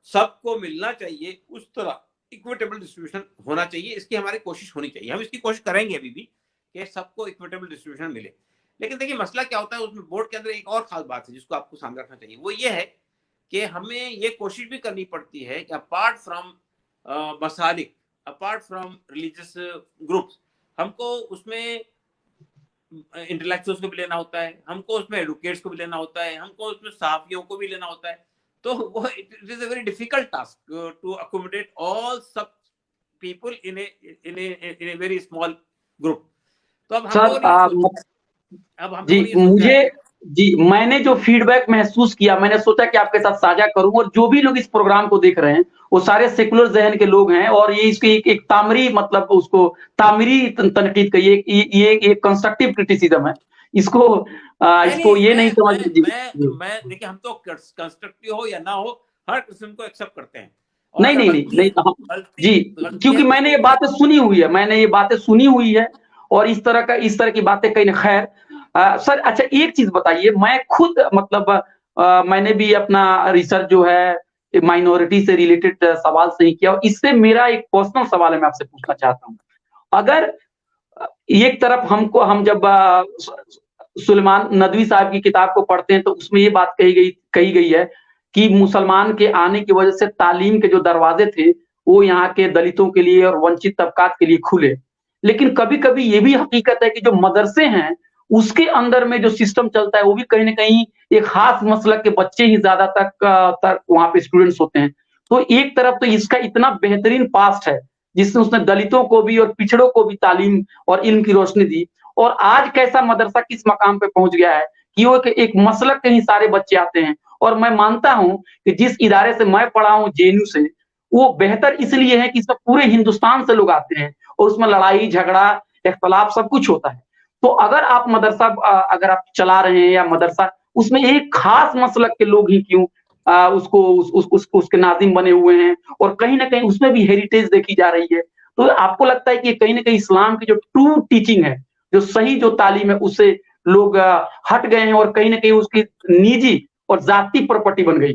सबको मिलना चाहिए उस तरह इक्विटेबल डिस्ट्रीब्यूशन होना चाहिए। इसकी हमारी कोशिश होनी चाहिए, हम इसकी कोशिश करेंगे अभी भी कि सबको इक्विटेबल डिस्ट्रीब्यूशन मिले। लेकिन देखिए, मसला क्या होता है उसमें, बोर्ड के अंदर एक और खास बात है जिसको आपको सामने रखना चाहिए। वो ये है कि हमें ये कोशिश भी करनी पड़ती है कि अपार्ट फ्रॉम मसालिक, अपार्ट फ्रॉम रिलीजियस ग्रुप्स, हमको उसमें इंटेलेक्चुअल्स को भी लेना होता है, हमको उसमें एडवोकेट्स को भी लेना होता है, हमको उसमें सहाफियों को भी लेना होता है। तो वो it is a very difficult task to accommodate all सब people in a very small group. तो अब हम लोगों सर ने ये सोचा, अब हम जी लोगों ने ये सोचा है। जी, मैंने जो फीडबैक महसूस किया, मैंने सोचा कि आपके साथ साझा करूँ, और जो भी लोग इस प्रोग्राम को देख रहे हैं, वो सारे सेकुलर ज़हन के लोग हैं, और ये इसकी एक तामरी, मतलब उसको तामरी तनकीद कहिए, ये कंस्ट्रक्टिव क्रिटिसिज्म है। इसको नहीं इसको नहीं, ये नहीं समझ, जी, जी। मैं देखिए, हम तो कंस्ट्रक्टिव हो या ना हो, हर किस्म को एक्सेप्ट करते हैं। और नहीं, अगर नहीं, नहीं, गलती नहीं, हाँ, गलती जी, गलती है क्योंकि तो मैंने उसको ये बातें सुनी हुई है, मैंने ये बातें सुनी हुई है, और इस तरह की बातें कहीं न, खैर सर, अच्छा एक चीज़ बताइए, मैं खुद मतलब मैंने भी अपना रिसर्च जो है माइनॉरिटी से रिलेटेड सवाल से ही किया, और इससे मेरा एक पर्सनल सवाल है, मैं आपसे पूछना चाहता हूँ। अगर एक तरफ हम जब सुलेमान नदवी साहब की किताब को पढ़ते हैं, तो उसमें ये बात कही गई है कि मुसलमान के आने की वजह से तालीम के जो दरवाजे थे, वो यहाँ के दलितों के लिए और वंचित तबकात के लिए खुले। लेकिन कभी-कभी ये भी हकीकत है कि जो मदरसे हैं, उसके अंदर में जो सिस्टम चलता है, वो भी कहीं न कहीं एक खास मसलक के बच्चे ही ज़्यादा तक वहाँ पे स्टूडेंट्स होते हैं। तो एक तरफ तो इसका इतना बेहतरीन पास्ट है, जिससे उसने दलितों को भी और पिछड़ों को भी तालीम और इल्म की रोशनी दी, और आज कैसा मदरसा किस मकाम पे पहुंच गया है कि वो एक मसलक के ही सारे बच्चे आते हैं। और मैं मानता हूं कि जिस इदारे से मैं पढ़ा हूं, जेएनयू से, वो बेहतर इसलिए है कि इसमें पूरे हिंदुस्तान से लोग आते हैं, और उसमें लड़ाई झगड़ा इख्तलाफ सब कुछ होता है। तो अगर आप मदरसा अगर आप चला रहे हैं, या मदरसा, उसमें एक खास मसलक के लोग ही क्यों उसको उसके नाजिम बने हुए हैं, और कहीं ना कहीं उसमें भी हेरिटेज देखी जा रही है। तो आपको लगता है कि कहीं ना कहीं इस्लाम की जो ट्रू टीचिंग है, जो सही जो तालीम है, उससे लोग हट गए हैं, और कहीं ना कहीं उसकी निजी और जाति प्रॉपर्टी बन गई।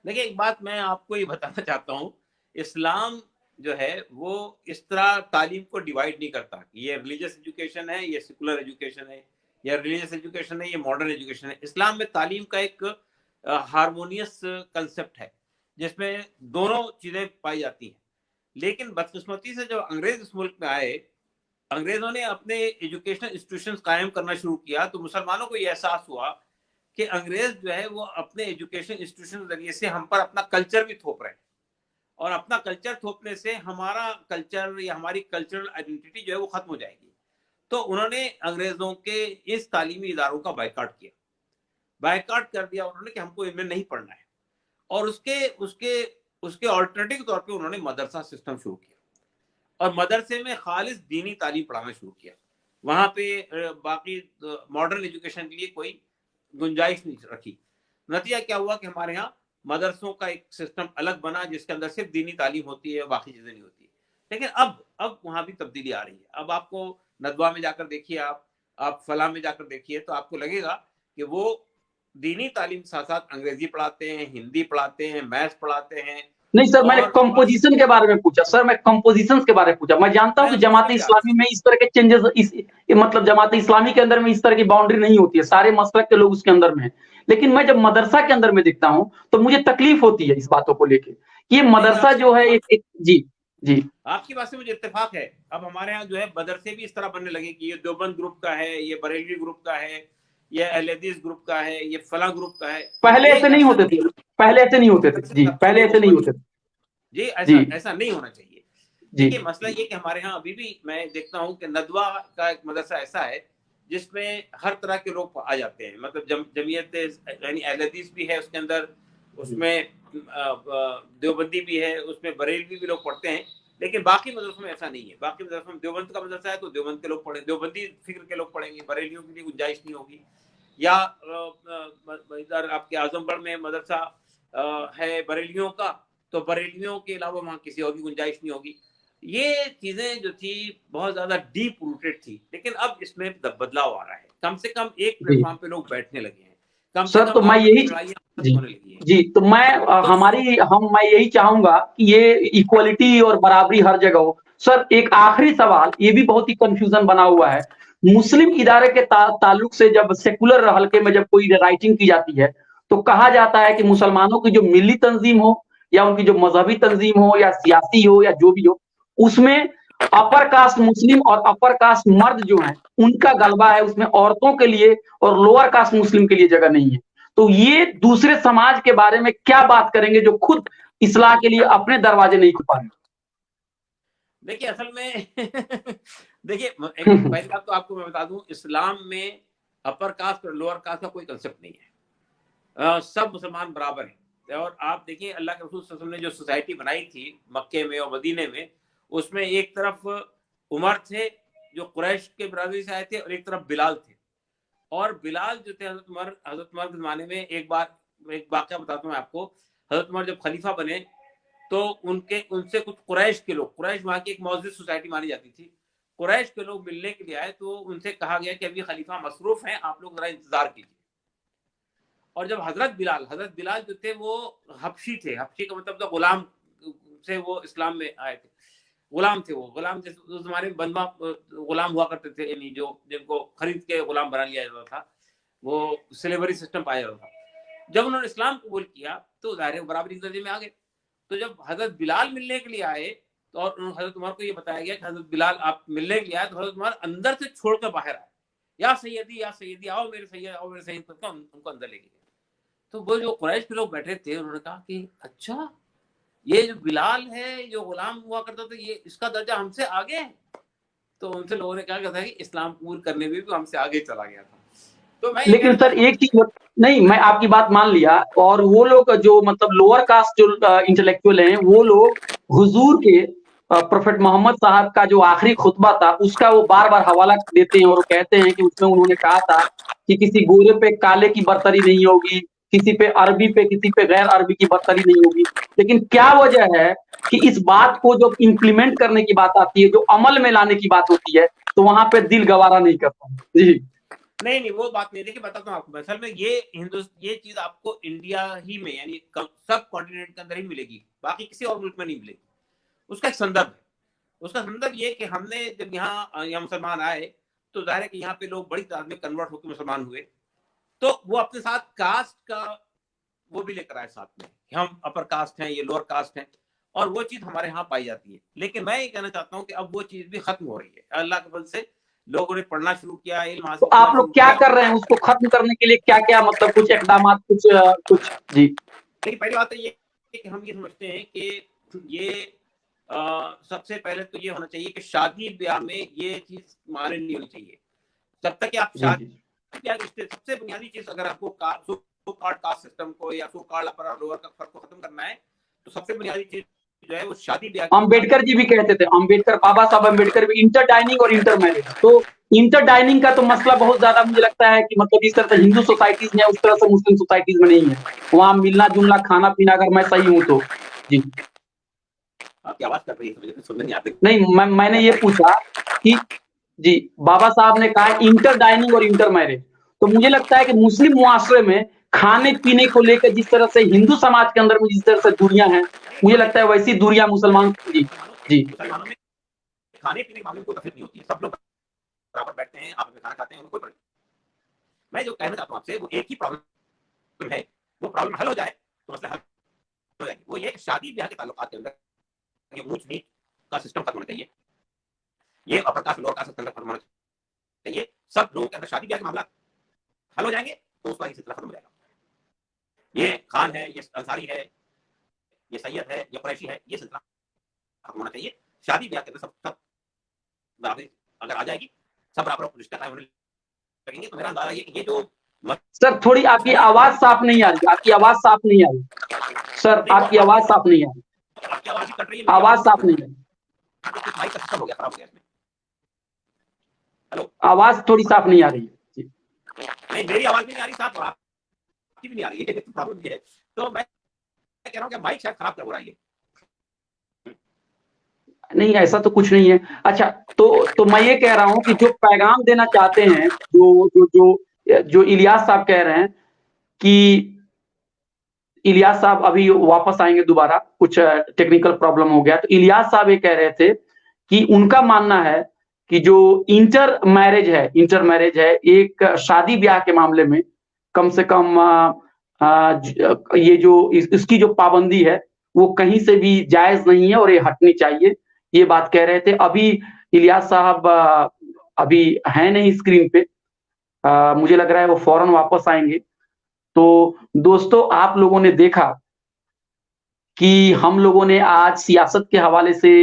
देखिए, एक बात मैं आपको ये बताना चाहता हूँ। इस्लाम जो है वो इस तरह तालीम को डिवाइड नहीं करता, ये रिलीजियस एजुकेशन है, ये सेकुलर एजुकेशन है, या रिलीजियस एजुकेशन है, ये मॉडर्न एजुकेशन है। इस्लाम में तालीम का एक हारमोनियस कंसेप्ट है, जिसमें दोनों चीजें पाई जाती हैं। लेकिन बदकिस्मती से जब अंग्रेज इस मुल्क में आए, अंग्रेजों ने अपने एजुकेशनल इंस्टीट्यूशंस कायम करना शुरू किया, तो मुसलमानों को यह एहसास हुआ कि अंग्रेज जो है वो अपने एजुकेशन इंस्टीट्यूशन के जरिए से हम पर अपना कल्चर भी थोप रहे हैं, और अपना कल्चर थोपने से हमारा कल्चर या हमारी कल्चरल आइडेंटिटी जो है वो खत्म हो जाएगी। तो उन्होंने अंग्रेजों के इस तालीमी इदारों का बायकॉट किया, बायकॉट कर दिया उन्होंने कि हमको इनमें नहीं पढ़ना है। और उसके उसके उसके ऑल्टरनेटिव के तौर पे उन्होंने मदरसा सिस्टम शुरू किया, और मदरसे में खालिस दीनी तालीम पढ़ाना शुरू किया। वहां पे बाकी मॉडर्न एजुकेशन के लिए कोई गुंजाइश नहीं रखी। नतीजा क्या हुआ कि हमारे यहाँ मदरसों का एक सिस्टम अलग बना, जिसके अंदर सिर्फ दीनी तालीम होती है, बाकी चीजें नहीं होती। लेकिन अब वहां भी तब्दीली आ रही है। अब आपको नदवा में जाकर देखिए, आप फलाह में जाकर देखिए, तो आपको लगेगा कि वो दीनी तालीम साथ साथ अंग्रेजी पढ़ाते हैं, हिंदी पढ़ाते हैं, मैथ्स पढ़ाते हैं। नहीं सर, मैंने और कंपोजिशन के बारे में पूछा सर, मैं कंपोजिशन के बारे में पूछा। मैं जानता हूं मैं कि उसी जमात पे जा रहा इस्लामी में इस तरह के चेंजेस, मतलब जमात इस्लामी के अंदर में इस तरह की बाउंड्री नहीं होती है, सारे मसलक के लोग उसके अंदर में है। लेकिन मैं जब मदरसा के अंदर में देखता हूं, तो मुझे तकलीफ होती है इस बातों को लेके, कि ये नहीं नहीं, मदरसा जो है एक जी, जी। आपकी बात से मुझे इत्तेफाक है। अब हमारे यहाँ जो है मदरसे भी इस तरह बनने लगे कि ये देवबंद ग्रुप का है, ये बरेलवी ग्रुप का है, ये अहले हदीस ग्रुप का है, ये फला ग्रुप का है। पहले ये ऐसे नहीं ऐसा होते थे, नहीं, पहले ऐसे नहीं होते थे मदरसे जी, पहले तफसीली ऐसे नहीं हुकूमती, होते थे। ये जी, ऐसा ऐसा नहीं होना चाहिए। जी, देखिए, मसला ये कि हमारे यहाँ अभी भी मैं देखता हूँ कि नदवा का एक मदरसा ऐसा है जिसमें हर तरह के लोग आ जाते हैं। मतलब जमीयत यानी अहले हदीस भी है उसके अंदर, उसमें देवबंदी भी है, उसमें बरेलवी भी लोग पढ़ते हैं। लेकिन बाकी मदरसों में ऐसा नहीं है। बाकी मदरसों में देवबंद का मदरसा है तो देवबंद के लोग पढ़े, देवबंदी फिक्र के लोग पढ़ेंगे, बरेलियों के लिए गुंजाइश नहीं होगी। या इधर आपके आजमगढ़ में मदरसा है बरेलियों का, तो बरेलियों के अलावा वहाँ किसी और की गुंजाइश नहीं होगी। ये चीजें जो थी बहुत ज्यादा डीप रूटेड थी, लेकिन अब इसमें बदलाव आ रहा है। कम से कम एक जी। प्लेटफॉर्म पे लोग बैठने लगे हैं, कम से सर कम तो मैं आपस की यही, लड़ाइयाँ जी, खत्म होने लगी हैं। जी, तो मैं तो मैं यही चाहूंगा कि ये इक्वलिटी और बराबरी हर जगह हो। सर एक आखिरी सवाल, ये भी बहुत ही कंफ्यूजन बना हुआ है। मुस्लिम इदारे के ताल्लुक से जब सेकुलर हल्के में जब कोई राइटिंग की जाती है, तो कहा जाता है कि मुसलमानों की जो मिली तंजीम हो, या उनकी जो मजहबी तंजीम हो, या सियासी हो, या जो भी हो, उसमें अपर कास्ट मुस्लिम और अपर कास्ट मर्द जो हैं, उनका गलबा है, उसमें औरतों के लिए और लोअर कास्ट मुस्लिम के लिए जगह नहीं है। तो ये दूसरे समाज के बारे में क्या बात करेंगे जो खुद इस्लाह के लिए अपने दरवाजे नहीं खुल पा रहे? देखिए, असल में देखिए, एक पहली बात तो आपको मैं बता दूं, इस्लाम में अपर कास्ट और लोअर कास्ट का कोई कंसेप्ट नहीं है। सब मुसलमान बराबर हैं। और आप देखिए अल्लाह के रसूल सल्लल्लाहु अलैहि वसल्लम ने जो सोसाइटी बनाई थी मक्के में और मदीने में, उसमें एक तरफ उमर थे जो कुरैश के बिरादरी से आए थे, और एक तरफ बिलाल थे। और बिलाल जो थे हजरत उमर के जमाने में, एक वाकया बताता हूँ आपको। हजरत उमर जब खलीफा बने तो उनसे कुछ कुरैश के लोग, कुरैश वहां की एक मौजूद सोसाइटी मानी जाती थी, कुरैश के लोग मिलने के लिए आए। तो उनसे कहा गया कि अभी खलीफा मसरूफ हैं, आप लोग जरा इंतजार कीजिए। और जब हजरत बिलाल जो थे वो हबशी थे। हबशी का मतलब तो गुलाम से वो इस्लाम में आए थे। गुलाम थे वो, गुलाम जैसे उस जमाने में बंदा गुलाम हुआ करते थे, यानी जो जिनको खरीद के गुलाम बना लिया जाता था, वो स्लेवरी सिस्टम पाया जाता था। जब उन्होंने इस्लाम कबूल किया तो जाहिर है बराबरी के दर्जे में आ गए। तो जब हजरत बिलाल मिलने के लिए आए तो और हजरत उमर को ये बताया गया कि हजरत बिलाल आप मिलने के लिए आए, तो हजरत उमर अंदर से छोड़कर बाहर आए, या सैयदी आओ मेरे सैयद, आओ मेरे सैयद करके उनको अंदर लेके गए। तो वो जो कुरैश के लोग बैठे थे उन्होंने कहा कि अच्छा, ये जो बिलाल है जो गुलाम हुआ करता था, ये इसका दर्जा हमसे आगे है। तो उनसे लोगों ने क्या था कि इस्लाम कबूल करने में भी हमसे आगे चला गया था। तो मैं ये लेकिन सर एक चीज नहीं, मैं आपकी बात मान लिया, और वो लोग जो मतलब लोअर कास्ट जो इंटेलेक्चुअल हैं, वो लोग हुजूर के प्रोफेट मोहम्मद साहब का जो आखिरी खुतबा था उसका वो बार बार हवाला देते हैं, और वो कहते हैं कि उसमें उन्होंने कहा था कि किसी गोरे पे काले की बर्तरी नहीं होगी, किसी पे अरबी पे किसी पे गैर अरबी की बर्तरी नहीं होगी। लेकिन क्या वजह है कि इस बात को जब इंप्लीमेंट करने की बात आती है, जो अमल में लाने की बात होती है, तो वहां पे दिल गवारा नहीं करता। जी नहीं, वो बात नहीं। देखिए बताता हूँ आपको, असल में ये चीज आपको इंडिया ही में, यानी सब कॉन्टिनेंट के अंदर ही मिलेगी, बाकी किसी और मुल्क में नहीं मिलेगी। उसका एक संदर्भ है। उसका संदर्भ ये कि हमने जब यहाँ मुसलमान आए तो जाहिर है कि यहाँ पे लोग बड़ी तादाद में कन्वर्ट होकर मुसलमान हुए, तो वो अपने साथ कास्ट का वो भी लेकर आए साथ में, हम अपर कास्ट हैं, ये लोअर कास्ट हैं, और वो चीज हमारे यहाँ पाई जाती है। लेकिन मैं ये कहना चाहता हूँ कि अब वो चीज भी खत्म हो रही है। अल्लाह के फजल से लोगों ने पढ़ना शुरू किया, इल्म तो हासिल करना आप शुरू लोग क्या किया। कर रहे हैं उसको खत्म करने के लिए? क्या क्या मतलब कुछ इकदाम, कुछ जी। लेकिन पहली बात तो ये कि हम ये समझते हैं कि ये सबसे पहले तो ये होना चाहिए कि शादी ब्याह में ये चीज माने नहीं होनी चाहिए। जब तक कि आप शादी ब्याह रिश्ते, सबसे बुनियादी चीज अगर आपको कास्ट सिस्टम को या सो कॉल्ड अपर और लोअर का फर्क को खत्म करना है, तो सबसे बुनियादी चीज जो है वो शादी ब्याह। अम्बेडकर जी भी कहते थे, अम्बेडकर, बाबा साहब अम्बेडकर भी, इंटर डाइनिंग और इंटर मैरिज। तो इंटर डाइनिंग का तो मसला बहुत ज्यादा मुझे लगता है कि मतलब इस तरह से हिंदू सोसाइटीज में उस तरह से मुस्लिम सोसाइटीज में नहीं है। वहां मिलना जुलना खाना पीना, अगर मैं सही हूं तो। जी आपकी आवाज कर रही है, सुन नहीं आती। नहीं, मैंने ये पूछा कि जी, बाबा साहब ने कहा इंटर डाइनिंग और इंटर मैरिज। तो मुझे लगता है कि मुस्लिम मुआशरे में खाने पीने को लेकर जिस तरह से हिंदू समाज के अंदर में जिस तरह से दूरियां हैं, मुझे लगता है वैसी दूरियां मुसलमान। जी जी मुसलमानों में खाने पीने के मामले में कोई तकलीफ नहीं होती है, सब लोग बराबर बैठते हैं, आपस में खाना खाते हैं, उनको कोई। मैं जो कहना चाहता हूँ आपसे वो एक ही प्रॉब्लम है, वो प्रॉब्लम हल हो जाए तो मसला हल हो जाएगी। वो ये शादी ब्याह के ताल्लुकात के अंदर ये ऊंच नीच का सिस्टम खत्म होना चाहिए, ये अपर कास्ट लोअर कास्ट का खत्म होना चाहिए। सब लोगों के अंदर शादी ब्याह के मामला हल हो जाएंगे तो उसका ये सिलसिला खत्म हो जाएगा। ये खान है, ये अंसारी है, ये सैयद है, ये कुरैशी है, ये सिलसिला खत्म होना चाहिए। शादी ब्याह के अंदर सब बराबरी अगर आ जाएगी, सब बराबर रिश्ता कायम होने लगेंगे, तो मेरा अंदाजा ये कि ये जो सर थोड़ी आपकी आवाज साफ नहीं आ रही, आपकी आवाज साफ नहीं आ रही सर, आपकी आवाज साफ नहीं आ रही, आपकी आवाज कट रही है, आवाज साफ नहीं आ रही, माइक का सिस्टम हो गया, खराब हो गया इसमें। हेलो, आवाज थोड़ी साफ नहीं आ रही है। नहीं मेरी आवाज नहीं आ रही साफ, आपकी भी नहीं आ रही है, प्रॉब्लम ये है। तो मैं कह रहा हूँ कि माइक शायद खराब कर रहा है ये। नहीं, ऐसा तो कुछ नहीं है। अच्छा, तो मैं ये कह रहा हूं कि जो पैगाम देना चाहते हैं, जो जो जो जो इलियास साहब कह रहे हैं कि इलियास साहब अभी वापस आएंगे दोबारा, कुछ टेक्निकल प्रॉब्लम हो गया। तो इलियास साहब ये कह रहे थे कि उनका मानना है कि जो इंटर मैरिज है एक शादी ब्याह के मामले में कम से कम ये जो इसकी जो पाबंदी है वो कहीं से भी जायज नहीं है और ये हटनी चाहिए, ये बात कह रहे थे। अभी इलियास साहब अभी है नहीं स्क्रीन पे, मुझे लग रहा है वो फौरन वापस आएंगे। तो दोस्तों, आप लोगों ने देखा कि हम लोगों ने आज सियासत के हवाले से,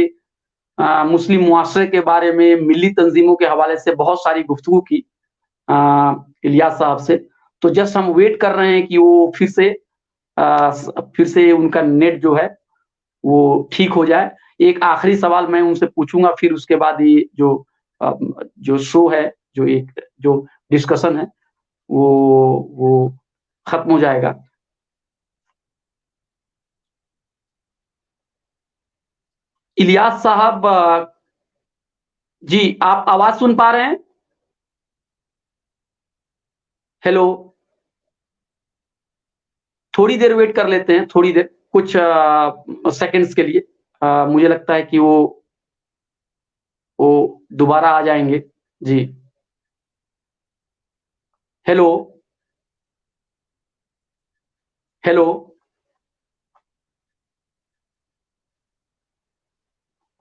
मुस्लिम मुआशरे के बारे में, मिली तंजीमों के हवाले से बहुत सारी गुफ्तगू की। इलियास साहब से। तो जस्ट हम वेट कर रहे हैं कि वो फिर से उनका नेट जो है वो ठीक हो जाए। एक आखिरी सवाल मैं उनसे पूछूँगा, फिर उसके बाद ये जो शो है, जो डिस्कशन है वो खत्म हो जाएगा। इलियास साहब, जी आप आवाज सुन पा रहे हैं? हेलो? थोड़ी देर वेट कर लेते हैं, थोड़ी देर, कुछ सेकंड्स के लिए। मुझे लगता है कि वो दोबारा आ जाएँगे। जी। हेलो? हेलो?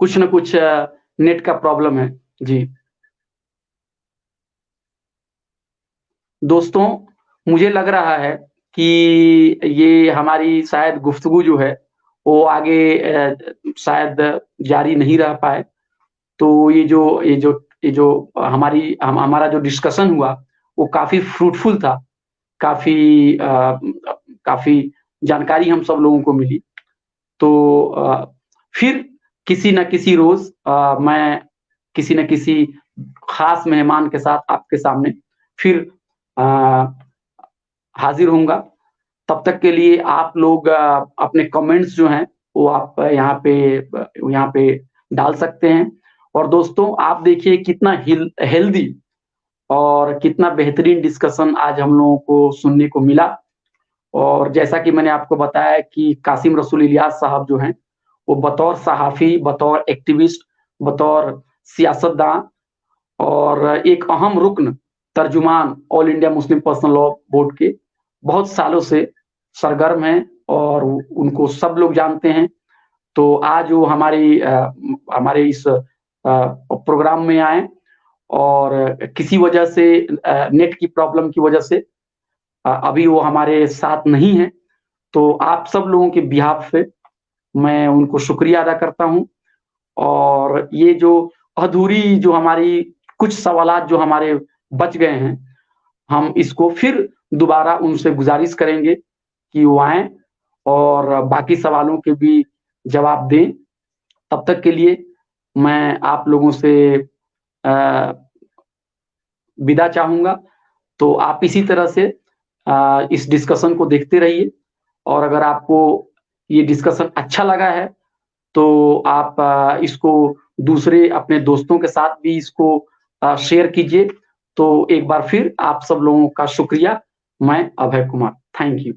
कुछ न कुछ नेट का प्रॉब्लम है। जी। दोस्तों, मुझे लग रहा है कि ये हमारी शायद गुफ्तगू जो है, वो आगे शायद जारी नहीं रह पाए। तो हमारा जो डिस्कशन हुआ, वो काफ़ी फ्रूटफुल था। काफ़ी काफ़ी जानकारी हम सब लोगों को मिली। तो फिर किसी न किसी रोज़ मैं किसी न किसी ख़ास मेहमान के साथ आपके सामने फिर अ, हाज़िर होऊँगा। तब तक के लिए आप लोग अपने कमेंट्स जो हैं, वो आप यहाँ पे डाल सकते हैं। और दोस्तों, आप देखिए कितना हेल्दी और कितना बेहतरीन डिस्कशन आज हम लोगों को सुनने को मिला। और जैसा कि मैंने आपको बताया कि कासिम रसूल इलियास साहब जो हैं, वो बतौर सहाफ़ी, बतौर एक्टिविस्ट, बतौर सियासतदान और एक अहम रुकन, तर्जुमान All India Muslim Personal Law Board के बहुत सालों से सरगर्म हैं और उनको सब लोग जानते हैं। तो आज वो हमारे इस प्रोग्राम में आए और किसी वजह से नेट की प्रॉब्लम की वजह से अभी वो हमारे साथ नहीं हैं। तो आप सब लोगों के बिहाफ़ पे मैं उनको शुक्रिया अदा करता हूँ। और ये जो अधूरी जो हमारी कुछ सवालात जो हमारे बच गए हैं, हम इसको फिर दोबारा उनसे गुज़ारिश करेंगे कि वो आएँ और बाकी सवालों के भी जवाब दें। तब तक के लिए मैं आप लोगों से अ, विदा चाहूँगा। तो आप इसी तरह से इस डिस्कशन को देखते रहिए और अगर आपको ये डिस्कशन अच्छा लगा है, तो आप इसको दूसरे अपने दोस्तों के साथ भी इसको शेयर कीजिए। तो एक बार फिर आप सब लोगों का शुक्रिया। मैं अभय कुमार। Thank you.